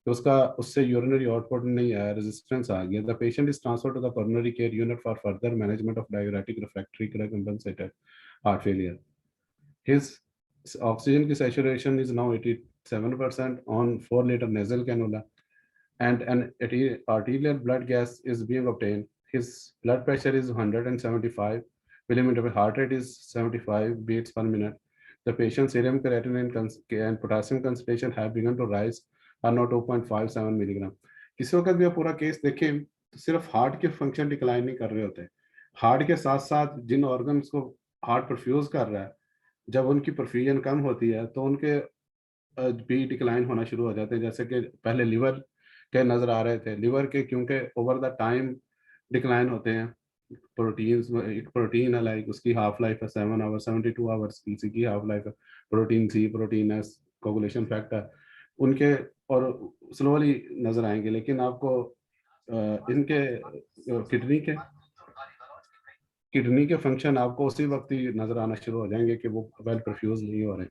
तो उसका उससे यूरिनरी आउटपुट नहीं आया, रेजिस्टेंस आ गया। The patient is transfer to the coronary care unit for further management of diuretic refractory compensated heart failure. His oxygen की saturation is now 87% on 4 litre nasal cannula and an arterial blood gas is being obtained. His blood pressure is 175 millimeter, heart rate is 75 beats per minute. The patient's serum creatinine and potassium concentration have begun to rise are now 2.57 milligram. किसी वक्त भी आप पूरा case देखें तो सिर्फ heart के function decline नहीं कर रहे होते, हार्ट के साथ साथ जिन ऑर्गन्स को हार्ट परफ्यूज कर रहा है, जब उनकी परफ्यूजन कम होती है तो उनके भी डिक्लाइन होना शुरू हो जाते हैं। जैसे कि पहले लिवर के नज़र आ रहे थे, लिवर के क्योंकि ओवर द टाइम डिक्लाइन होते हैं। प्रोटीन्स में एक प्रोटीन है, लाइक उसकी हाफ लाइफ है 7 आवर 72 आवर्स की, इसी की हाफ लाइफ है। Protein C, protein S, coagulation factor उनके और स्लोली नज़र आएंगे, लेकिन आपको इनके किडनी के फंक्शन आपको उसी वक्त ही नज़र आना शुरू हो जाएंगे कि वो वेल परफ्यूज नहीं हो रहे,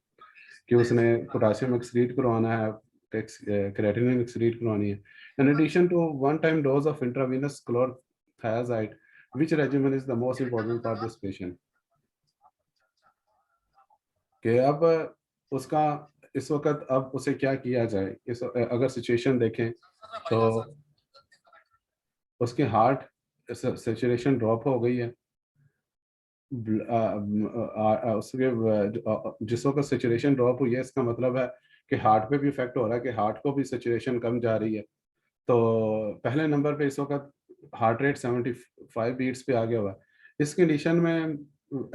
कि उसने पोटेशियम एक्सक्रीट करवाना है, क्रेटिनिन एक्सक्रीट करवानी है। In addition to one time dose of intravenous chlorothiazide, which regimen is the most important for this patient. कि अब उसका इस वक्त अब उसे क्या किया जाए, इस अगर सिचुएशन देखें तो उसके हार्ट सैचुरेशन ड्रॉप हो गई है, उसके जिस वक्त सैचुरेशन ड्रॉप हुई है इसका मतलब है कि हार्ट पे भी इफेक्ट हो रहा है, कि हार्ट को भी सैचुरेशन कम जा रही है। तो पहले नंबर पे इस वक्त हार्ट रेट 75 बीट्स पे आ गया हुआ है। इस कंडीशन में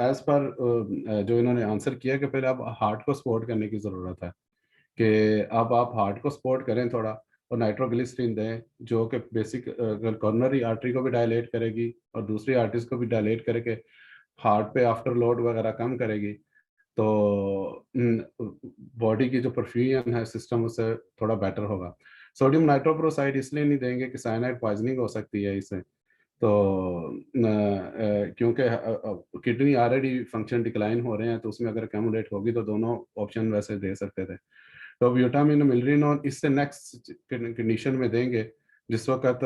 एज पर जो इन्होंने आंसर किया कि पहले आप हार्ट को सपोर्ट करने की ज़रूरत है, कि अब आप हार्ट को सपोर्ट करें थोड़ा, और नाइट्रोग्लिसरीन दें जो कि बेसिक कॉर्नरी आर्टरी को भी डायलेट करेगी और दूसरी आर्टरीज को भी डायलेट करके हार्ट पे आफ्टर लोड वगैरह कम करेगी। तो बॉडी की जो परफ्यूजन है सिस्टम उससे थोड़ा बेटर होगा। सोडियम नाइट्रोक्लोराइड इसलिए नहीं देंगे कि साइनाइड पॉइजनिंग हो सकती है इससे, तो क्योंकि किडनी ऑलरेडी फंक्शन डिक्लाइन हो रहे हैं, तो उसमें अगर कैमुलेट होगी तो दोनों ऑप्शन वैसे दे सकते थे। तो विटामिन मिलरिनॉन इससे नेक्स्ट कंडीशन में देंगे जिस वक्त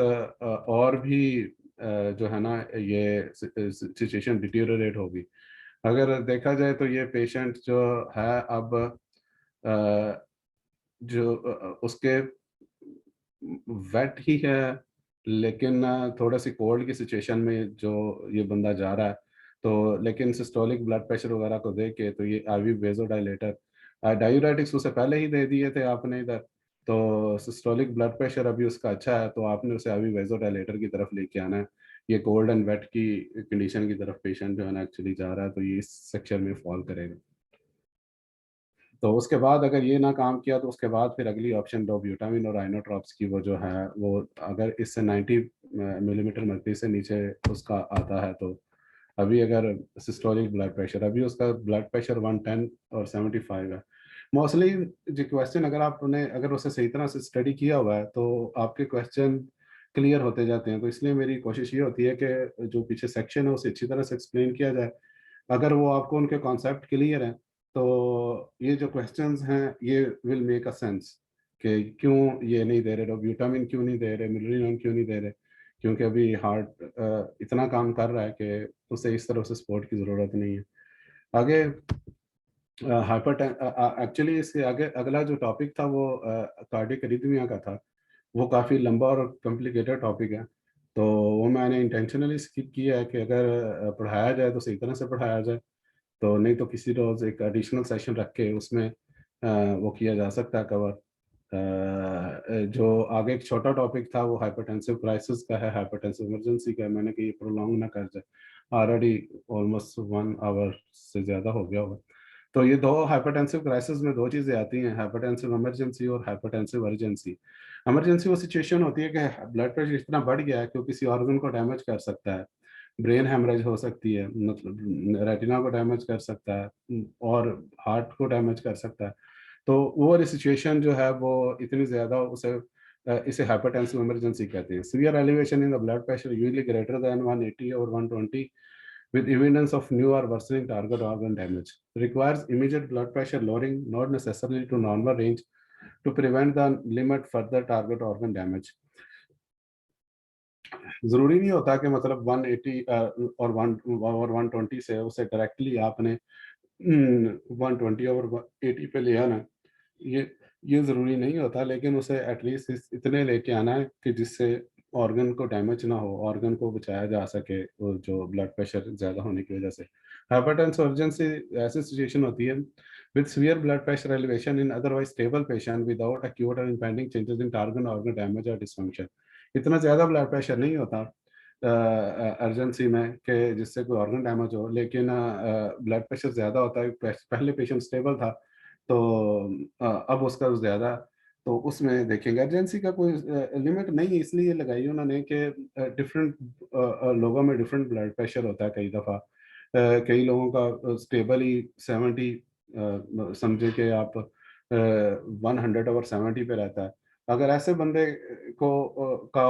और भी जो है ना ये सिचुएशन डिटीरियरेट होगी। अगर देखा जाए तो ये पेशेंट जो है अब जो उसके वेट ही है, लेकिन थोड़ा सी कोल्ड की सिचुएशन में जो ये बंदा जा रहा है, तो लेकिन सिस्टोलिक ब्लड प्रेशर वगैरह को देख के तो ये आईवी वेज़ोडाइलेटर डायूरेटिक्स उसे पहले ही दे दिए थे आपने इधर, तो सिस्टोलिक ब्लड प्रेशर अभी उसका अच्छा है, तो आपने उसे आईवी वेज़ोडाइलेटर की तरफ लेके आना है। ये कोल्ड एंड वेट की कंडीशन की तरफ पेशेंट जो है ना एक्चुअली जा रहा है, तो ये इस सेक्शन में फॉल करेगा। तो उसके बाद अगर ये ना काम किया तो उसके बाद फिर अगली ऑप्शन डोब्यूटामिन और आइनोट्रॉप्स की वो जो है वो अगर इससे 90 मिलीमीटर मर्करी से नीचे उसका आता है तो अभी अगर सिस्टोलिक ब्लड प्रेशर अभी उसका ब्लड प्रेशर 110 और 75 है। मोस्टली जो क्वेश्चन अगर आपने अगर उसे सही तरह से स्टडी किया हुआ है तो आपके क्वेश्चन क्लियर होते जाते हैं। तो इसलिए मेरी कोशिश ये होती है कि जो पीछे सेक्शन है उसे अच्छी तरह से एक्सप्लेन किया जाए। अगर वो आपको उनके कॉन्सेप्ट क्लियर हैं तो ये जो क्वेश्चंस हैं ये विल मेक अ सेंस कि क्यों ये नहीं दे रहे, विटामिन क्यों नहीं दे रहे, मिनरल क्यों नहीं दे रहे, क्योंकि अभी हार्ट इतना काम कर रहा है कि उसे इस तरह से सपोर्ट की ज़रूरत नहीं है। आगे हाइपर एक्चुअली इसके आगे अगला जो टॉपिक था वो कार्डियक अरिथमिया का था। वो काफ़ी लंबा और कॉम्प्लिकेटेड टॉपिक है। तो वो मैंने इंटेंशनली स्किप किया है कि अगर पढ़ाया जाए तो सही तरह से पढ़ाया जाए। तो नहीं तो किसी रोज़ एक एडिशनल सेशन रख के उसमें वो किया जा सकता है कवर। जो आगे एक छोटा टॉपिक था वो हाइपरटेंसिव क्राइसिस का है, हाइपरटेंसिव इमरजेंसी का है। मैंने कि ये प्रोलॉन्ग ना कर जाए, ऑलरेडी ऑलमोस्ट 1 आवर से ज़्यादा हो गया होगा। तो ये दो हाइपरटेंसिव क्राइसिस में दो चीज़ें आती हैं, हाइपरटेंसिव इमरजेंसी और हाइपरटेंसिव अर्जेंसी। इमरजेंसी वो सिचुएशन होती है कि ब्लड प्रेशर इतना बढ़ गया है कि वो किसी ऑर्गन को डैमेज कर सकता है। ब्रेन हेमरेज हो सकती है, मतलब रेटिना को डैमेज कर सकता है, और हार्ट को डैमेज कर सकता है। तो वो वाली सिचुएशन जो है वो इतनी ज़्यादा इसे हाइपरटेंसिव इमरजेंसी कहते हैं। Severe elevation in the blood pressure usually greater than 180 और 120 with evidence of new or worsening target organ damage, requires immediate blood pressure lowering, not necessarily to normal range, to prevent the limit further target organ damage. ज़रूरी नहीं होता कि मतलब 180 और 120 से उसे directly आपने 120 और 80 पे ले आना है। ये ज़रूरी नहीं होता, लेकिन उसे एटलीस्ट इतने लेके आना है कि जिससे ऑर्गन को डैमेज ना हो, ऑर्गन को बचाया जा सके वो जो ब्लड प्रेशर ज़्यादा होने की वजह से। हाइपरटेंसिव अर्जेंसी ऐसी सिचुएशन होती है with severe blood pressure elevation in otherwise stable patient without acute और impending changes in target organ damage और डिसफंक्शन। इतना ज़्यादा ब्लड प्रेशर नहीं होता अर्जेंसी में कि जिससे कोई ऑर्गन डैमेज हो, लेकिन ब्लड प्रेशर ज़्यादा होता है। पहले पेशेंट स्टेबल था तो अब उसका ज़्यादा, तो उसमें देखेंगे अर्जेंसी का कोई लिमिट नहीं इसलिए लगाई उन्होंने कि डिफरेंट लोगों में डिफरेंट ब्लड प्रेशर होता है कई दफ़ा। कई लोगों का स्टेबल ही 70, समझे कि आप 100 ओवर 70 पे रहता है। अगर ऐसे बंदे को का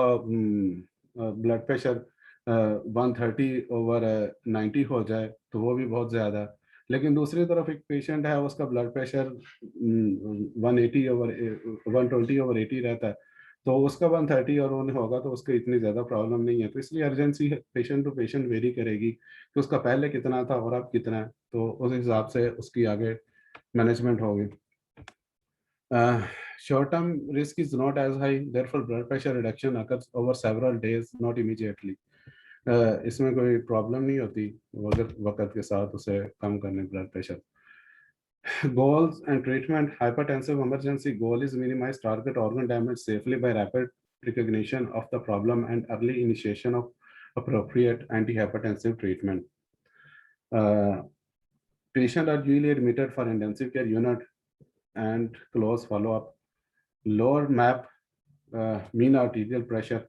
ब्लड प्रेशर 130 ओवर 90 हो जाए तो वो भी बहुत ज़्यादा है। लेकिन दूसरी तरफ एक पेशेंट है उसका ब्लड प्रेशर 180 ओवर 120 ओवर 80 रहता है, तो उसका 130 और 1 होगा तो उसको इतनी ज़्यादा प्रॉब्लम नहीं है। तो इसलिए urgency patient to patient vary करेगी कि उसका पहले कितना था और अब कितना है, तो उस हिसाब से उसकी आगे मैनेजमेंट होगी। Short term risk is not as high, therefore blood pressure reduction occurs over several days, not immediately. इसमें कोई प्रॉब्लम नहीं होती वक्त वक्त के साथ उसे कम करने blood pressure. Goals and treatment: hypertensive emergency goal is minimize target organ damage safely by rapid recognition of the problem and early initiation of appropriate antihypertensive treatment. Uh, Patient are usually admitted for intensive care unit and close follow-up. Lower MAP, mean arterial pressure,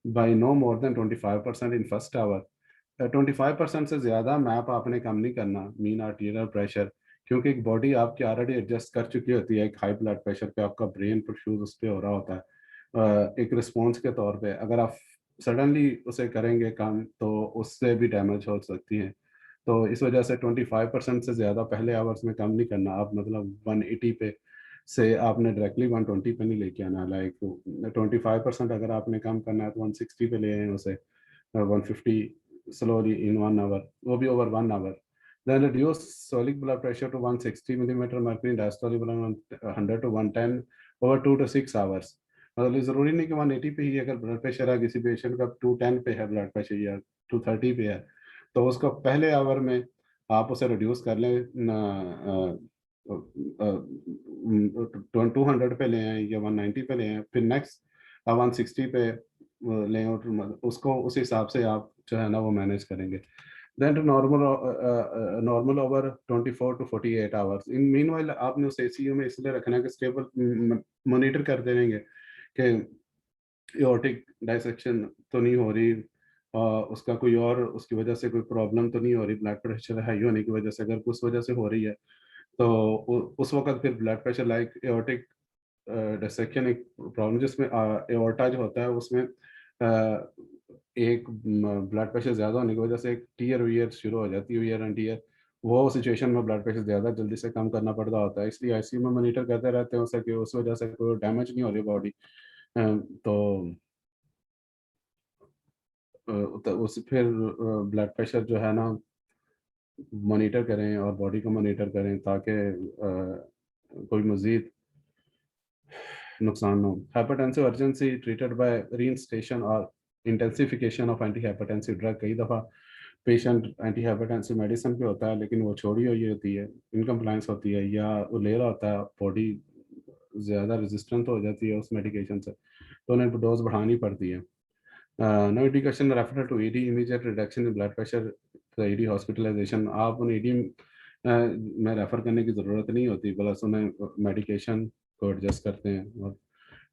by no more than 25% in first hour. 25% से ज़्यादा map आपने कम नहीं करना mean arterial pressure, क्योंकि एक body आपकी already adjust कर चुकी होती है एक हाई ब्लड प्रेशर पे, आपका ब्रेन प्रोफ्यूज उस पर हो रहा होता है एक रिस्पॉन्स के तौर पे। अगर आप सडनली उसे करेंगे कम तो उससे भी डैमेज हो सकती है। तो इस वजह से 25% से ज़्यादा पहले आवर्स में कम नहीं करना। आप मतलब 180 पे से आपने डायरेक्टली 120 पे नहीं लेके आना। लाइक 25% अगर आपने कम करना है तो 160 पे ले आए उसे, 150 slowly in 1 hour, वो भी over 1 hour. Then reduce systolic blood pressure to 160 millimeter mercury, diastolic blood 100 to 110 over 2 to 6 hours. मतलब ये ज़रूरी नहीं कि 180 पे ही अगर ब्लड प्रेशर है किसी पेशेंट का 210 पे है ब्लड प्रेशर या 230 पे है, तो उसको पहले आवर में आप उसे रिड्यूस कर लें 200 पे ले आएँ या 190 पे ले आएँ, फिर नेक्स्ट 160 पे लें और उसको उस हिसाब से आप जो है ना वो मैनेज करेंगे। then to normal over 24 to 48 hours. In meanwhile आपने उस ACU में इसलिए रखना है कि स्टेबल मॉनिटर करते रहेंगे कि एओर्टिक डायसेक्शन तो नहीं हो रही, उसका कोई और उसकी वजह से कोई प्रॉब्लम तो नहीं हो रही, ब्लड प्रेशर हाई होने की वजह से, अगर उस वजह से हो रही है तो उस वक्त फिर blood pressure like aortic dissection एक प्रॉब्लम जिसमें एओर्टा जो होता है उसमें एक ब्लड प्रेशर ज़्यादा होने की वजह से एक टीयर वीयर शुरू हो जाती है, वीयर एंड टीयर। वो सिचुएशन में ब्लड प्रेशर ज़्यादा जल्दी से कम करना पड़ता होता है, इसलिए आईसीयू में मॉनिटर करते रहते हैं उसे कि उस वजह से कोई डैमेज नहीं हो रही बॉडी। तो उस फिर ब्लड प्रेशर जो है ना मॉनिटर करें और बॉडी को मॉनिटर करें ताकि कोई मज़ीद नुकसान ना हो। हाइपरटेंसिव अर्जेंसी ट्रीटेड बाय रीइंस्टेशन और intensification of anti hypertensive drug. कई दफ़ा पेशेंट एंटी हाइपरटेंसिव मेडिसिन पे होता है लेकिन वो छोड़ी हुई होती है, इनकम्प्लायंस होती है, या वो ले रहा होता है, बॉडी ज़्यादा रेजिस्टेंट हो जाती है उस मेडिकेशन से, तो उन्हें डोज बढ़ानी पड़ती है। No indication refer to ED, immediate reduction in blood pressure, ED hospitalisation. आप उन्हें ईडी में रेफर करने की ज़रूरत नहीं होती, प्लस उन्हें मेडिकेशन को एडजस्ट करते हैं। और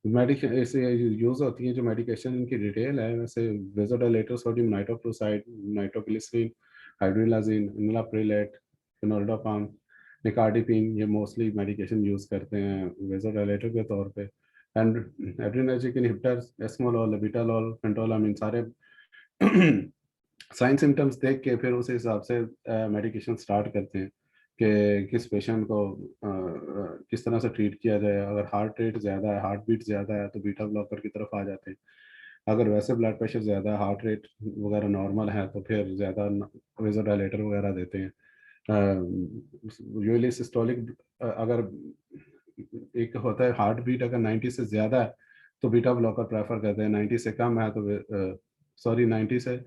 मेडिकेशन ऐसे यूज़ होती हैं जो मेडिकेशन इनकी डिटेल है, वैसे वेज़ोडाइलेटर, सोडियम नाइट्रोक्लोराइड, नाइट्रोग्लिसरीन, हाइड्रोलाज़िन, एनालाप्रिलेट, फेनोल्डोपाम, निकार्डिपिन, ये मोस्टली मेडिकेशन यूज़ करते हैं वेज़ोडाइलेटर के तौर पे। एंड एड्रेनर्जिक इनहिबिटर्स, एस्मोलॉल, लाबिटालॉल, फेंटोलामिन, सारे साइन सिम्टम्स देख के फिर उस हिसाब से मेडिकेशन स्टार्ट करते हैं कि किस पेशेंट को किस तरह से ट्रीट किया जाए। अगर हार्ट रेट ज़्यादा है, हार्ट बीट ज़्यादा है, तो बीटा ब्लॉकर की तरफ आ जाते हैं। अगर वैसे ब्लड प्रेशर ज़्यादा है, हार्ट रेट वगैरह नॉर्मल है, तो फिर ज़्यादा वेज़ोडाइलेटर वगैरह देते हैं। यूजुअली सिस्टोलिक अगर एक होता है हार्ट बीट अगर 90 से ज़्यादा है तो बीटा ब्लॉकर प्रेफर करते हैं, 90 से कम है तो सॉरी 90 से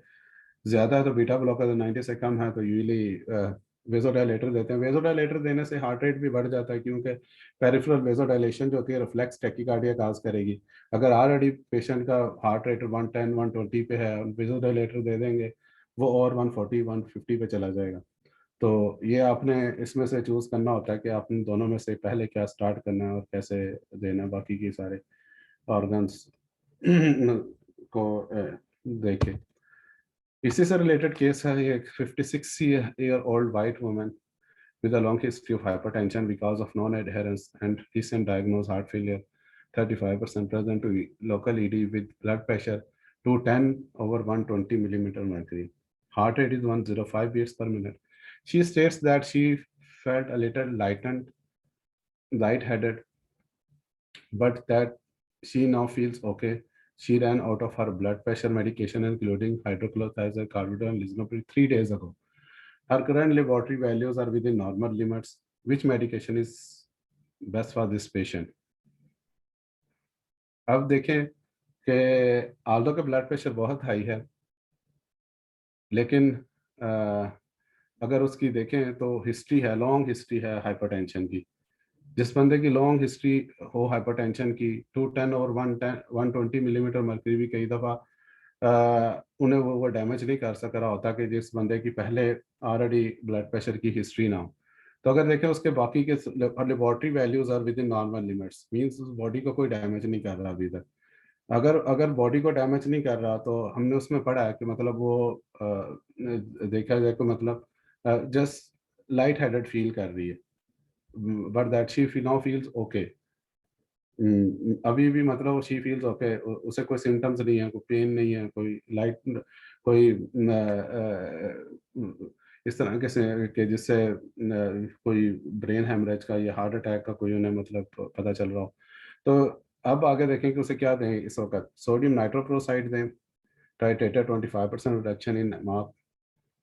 ज़्यादा है तो बीटा ब्लॉकर, 90 से कम है तो यूजुअली वेज़ोडाइलेटर देते हैं। वेज़ोडाइलेटर देने से हार्ट रेट भी बढ़ जाता है क्योंकि पेरिफेरल वेज़ोडाइलेशन जो होती है रिफ्लेक्स टैकीकार्डिया काज करेगी। अगर ऑलरेडी पेशेंट का हार्ट रेट 110 120 पे है, वेज़ोडाइलेटर दे देंगे वो और 140 150 पे चला जाएगा। तो ये आपने इसमें से चूज़ करना होता है कि आपने दोनों में से पहले क्या स्टार्ट करना है और कैसे देना है, बाकी के सारे ऑर्गन्स को देखे। इसी से रिलेटेड केस है, ये 56 year old white woman with a long history of hypertension because of non-adherence and recent diagnosed heart failure, 35% present to local ED with blood pressure 210 over 120 millimeter mercury. Heart rate is 105 beats per minute. She states that she felt a little lightheaded, but that she now feels okay. She ran out of her blood pressure medication, including hydrochlorothiazide, carvedon, and lisinopril 3 days ago. Her current laboratory values are within normal limits. Which medication is best for this patient? अब देखें कि Aldous का blood pressure बहुत high है, लेकिन अगर उसकी देखें तो हिस्ट्री है, लॉन्ग हिस्ट्री है हाइपरटेंशन की। जिस बंदे की लॉन्ग हिस्ट्री हो हाइपरटेंशन की, 210 और 120 मिलीमीटर मर्करी भी कई दफ़ा उन्हें वो डैमेज नहीं कर सक रहा होता कि जिस बंदे की पहले ऑलरेडी ब्लड प्रेशर की हिस्ट्री ना हो। तो अगर देखें उसके बाकी के laboratory values are within normal limits, means उस बॉडी को कोई डैमेज नहीं कर रहा अभी तक। अगर अगर बॉडी को डैमेज नहीं कर रहा तो हमने उसमें पढ़ा है कि मतलब वो देखा जाए तो मतलब जस्ट लाइट हेडेड फील कर रही है, but that she now feels okay. अभी भी मतलब शी फील्स ओके, उसे कोई सिम्टम्स नहीं है, कोई पेन नहीं है, कोई लाइट कोई इस तरह के से कि जिससे कोई ब्रेन हेमरेज का या हार्ट अटैक का कोई उन्हें मतलब पता चल रहा हो। तो अब आगे देखें कि उसे क्या दें इस वक़्त। सोडियम नाइट्रोक्लोराइड दें, टाइट्रेटेड 25% रिडक्शन इन मार्क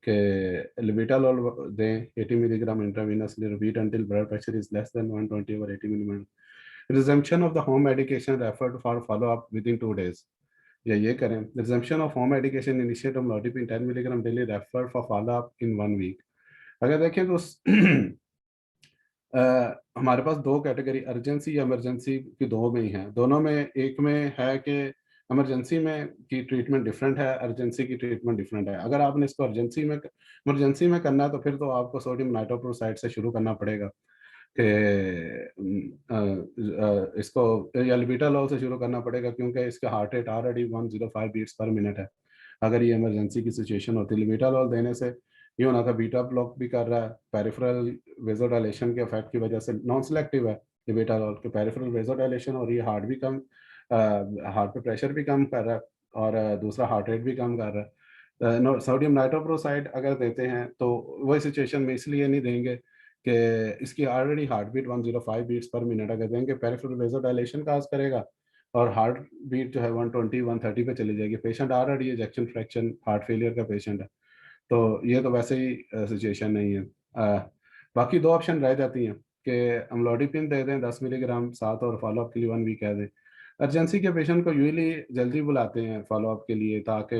के, लेविटालॉल दें 80 milligram intravenously, repeat until blood pressure is less than 120 over 80 millimetre. Resumption of the home medication referred for follow-up within 2 days. या ये करें, resumption of home medication initiate amlodipine 10 milligram daily referred for follow-up in 1 week. अगर देखें तो हमारे पास दो category urgency या emergency की दो में ही है। दोनों में एक में है कि इमरजेंसी में की ट्रीटमेंट डिफरेंट है, अर्जेंसी की ट्रीटमेंट डिफरेंट है। अगर आपने इसको इमरजेंसी में करना है तो फिर तो आपको सोडियम नाइट्रोक्लोराइड से शुरू करना पड़ेगा कि इसको या अल्बेंडाजोल से शुरू करना पड़ेगा, क्योंकि इसका heart rate already 105 beats per minute है। अगर ये इमरजेंसी की सिचुएशन होती है, अल्बेंडाजोल देने से ये होना था, बीटा ब्लॉक भी कर रहा है, पेरिफेरल वेसोडायलेशन के इफेक्ट की वजह से नॉन सेलेक्टिव है अल्बेंडाजोल के, पेरिफेरल वेसोडायलेशन और ये हार्ट भी कम, हार्ट पे प्रेशर भी कम कर रहा है, और दूसरा हार्ट रेट भी कम कर रहा है। सोडियम नाइट्रोक्लोराइड अगर देते हैं तो वही सिचुएशन में इसलिए नहीं देंगे कि इसकी already heart beat 105 beats per minute अगर देंगे, पेरिफेरल वेसोडायलेशन काज करेगा और हार्ट बीट जो है 120 130 पे चली जाएगी। Patient already ejection fraction heart failure का पेशेंट है, तो ये तो वैसे ही सिचुएशन नहीं है। बाकी दो ऑप्शन रह जाती हैं कि अम्लोडिपिन दे दें 10 मिलीग्राम साथ और फॉलोअप के लिए 1 वीक कह दें। अर्जेंसी के पेशेंट को यूजुअली जल्दी बुलाते हैं फॉलोअप के लिए, ताकि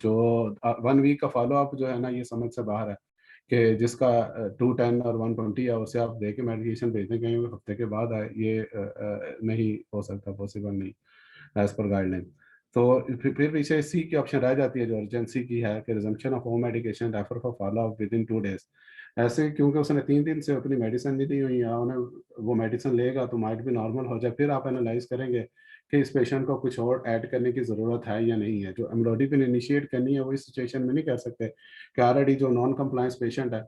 जो 1 वीक का फॉलोअप जो है ना, ये समझ से बाहर है कि जिसका 210 और 120 है उसे आप दे के मेडिकेशन भेजने कहीं हफ्ते के बाद आए, ये नहीं हो सकता, पॉसिबल नहीं एज पर गाइडलाइन। तो फिर पीछे सी की ऑप्शन रह जाती है जो अर्जेंसी की है कि resumption of home medication refer for follow up with in 2 days. ऐसे क्योंकि उसने 3 दिन से अपनी मेडिसिन नहीं ली हुई है, उन्हें वो मेडिसिन लेगा तो माइट भी नॉर्मल हो जाए, फिर आप एनालाइज करेंगे कि इस पेशेंट को कुछ और ऐड करने की ज़रूरत है या नहीं है। जो एम्ब्रोडिपिन इनिशिएट करनी है वो इस सिचुएशन में नहीं कर सकते कि ऑलरेडी जो नॉन कंप्लायंस पेशेंट है,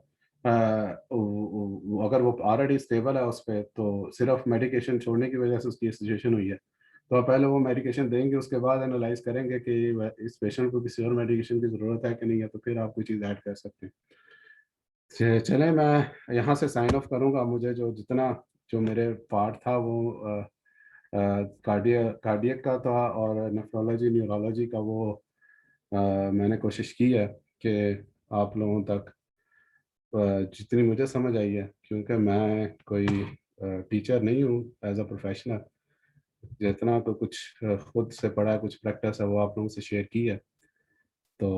अगर वो ऑलरेडी स्टेबल है उस पर, तो सिर्फ मेडिकेशन छोड़ने की वजह से उसकी सिचुएशन हुई है, तो आप पहले वो मेडिकेशन देंगे, उसके बाद एनालाइज करेंगे कि इस पेशेंट को किसी और मेडिकेशन की ज़रूरत है कि नहीं है, तो फिर आप कोई चीज़ ऐड कर सकते हैं। चलें, मैं यहाँ से साइन ऑफ करूँगा। मुझे जो मेरे पार्ट था वो कार्डियक का था और नेफ्रोलॉजी न्यूरोलॉजी का, वो मैंने कोशिश की है कि आप लोगों तक जितनी मुझे समझ आई है, क्योंकि मैं कोई टीचर नहीं हूँ एज अ प्रोफेशनल, जितना तो कुछ खुद से पढ़ा, कुछ प्रैक्टिस है वो आप लोगों से शेयर की है। तो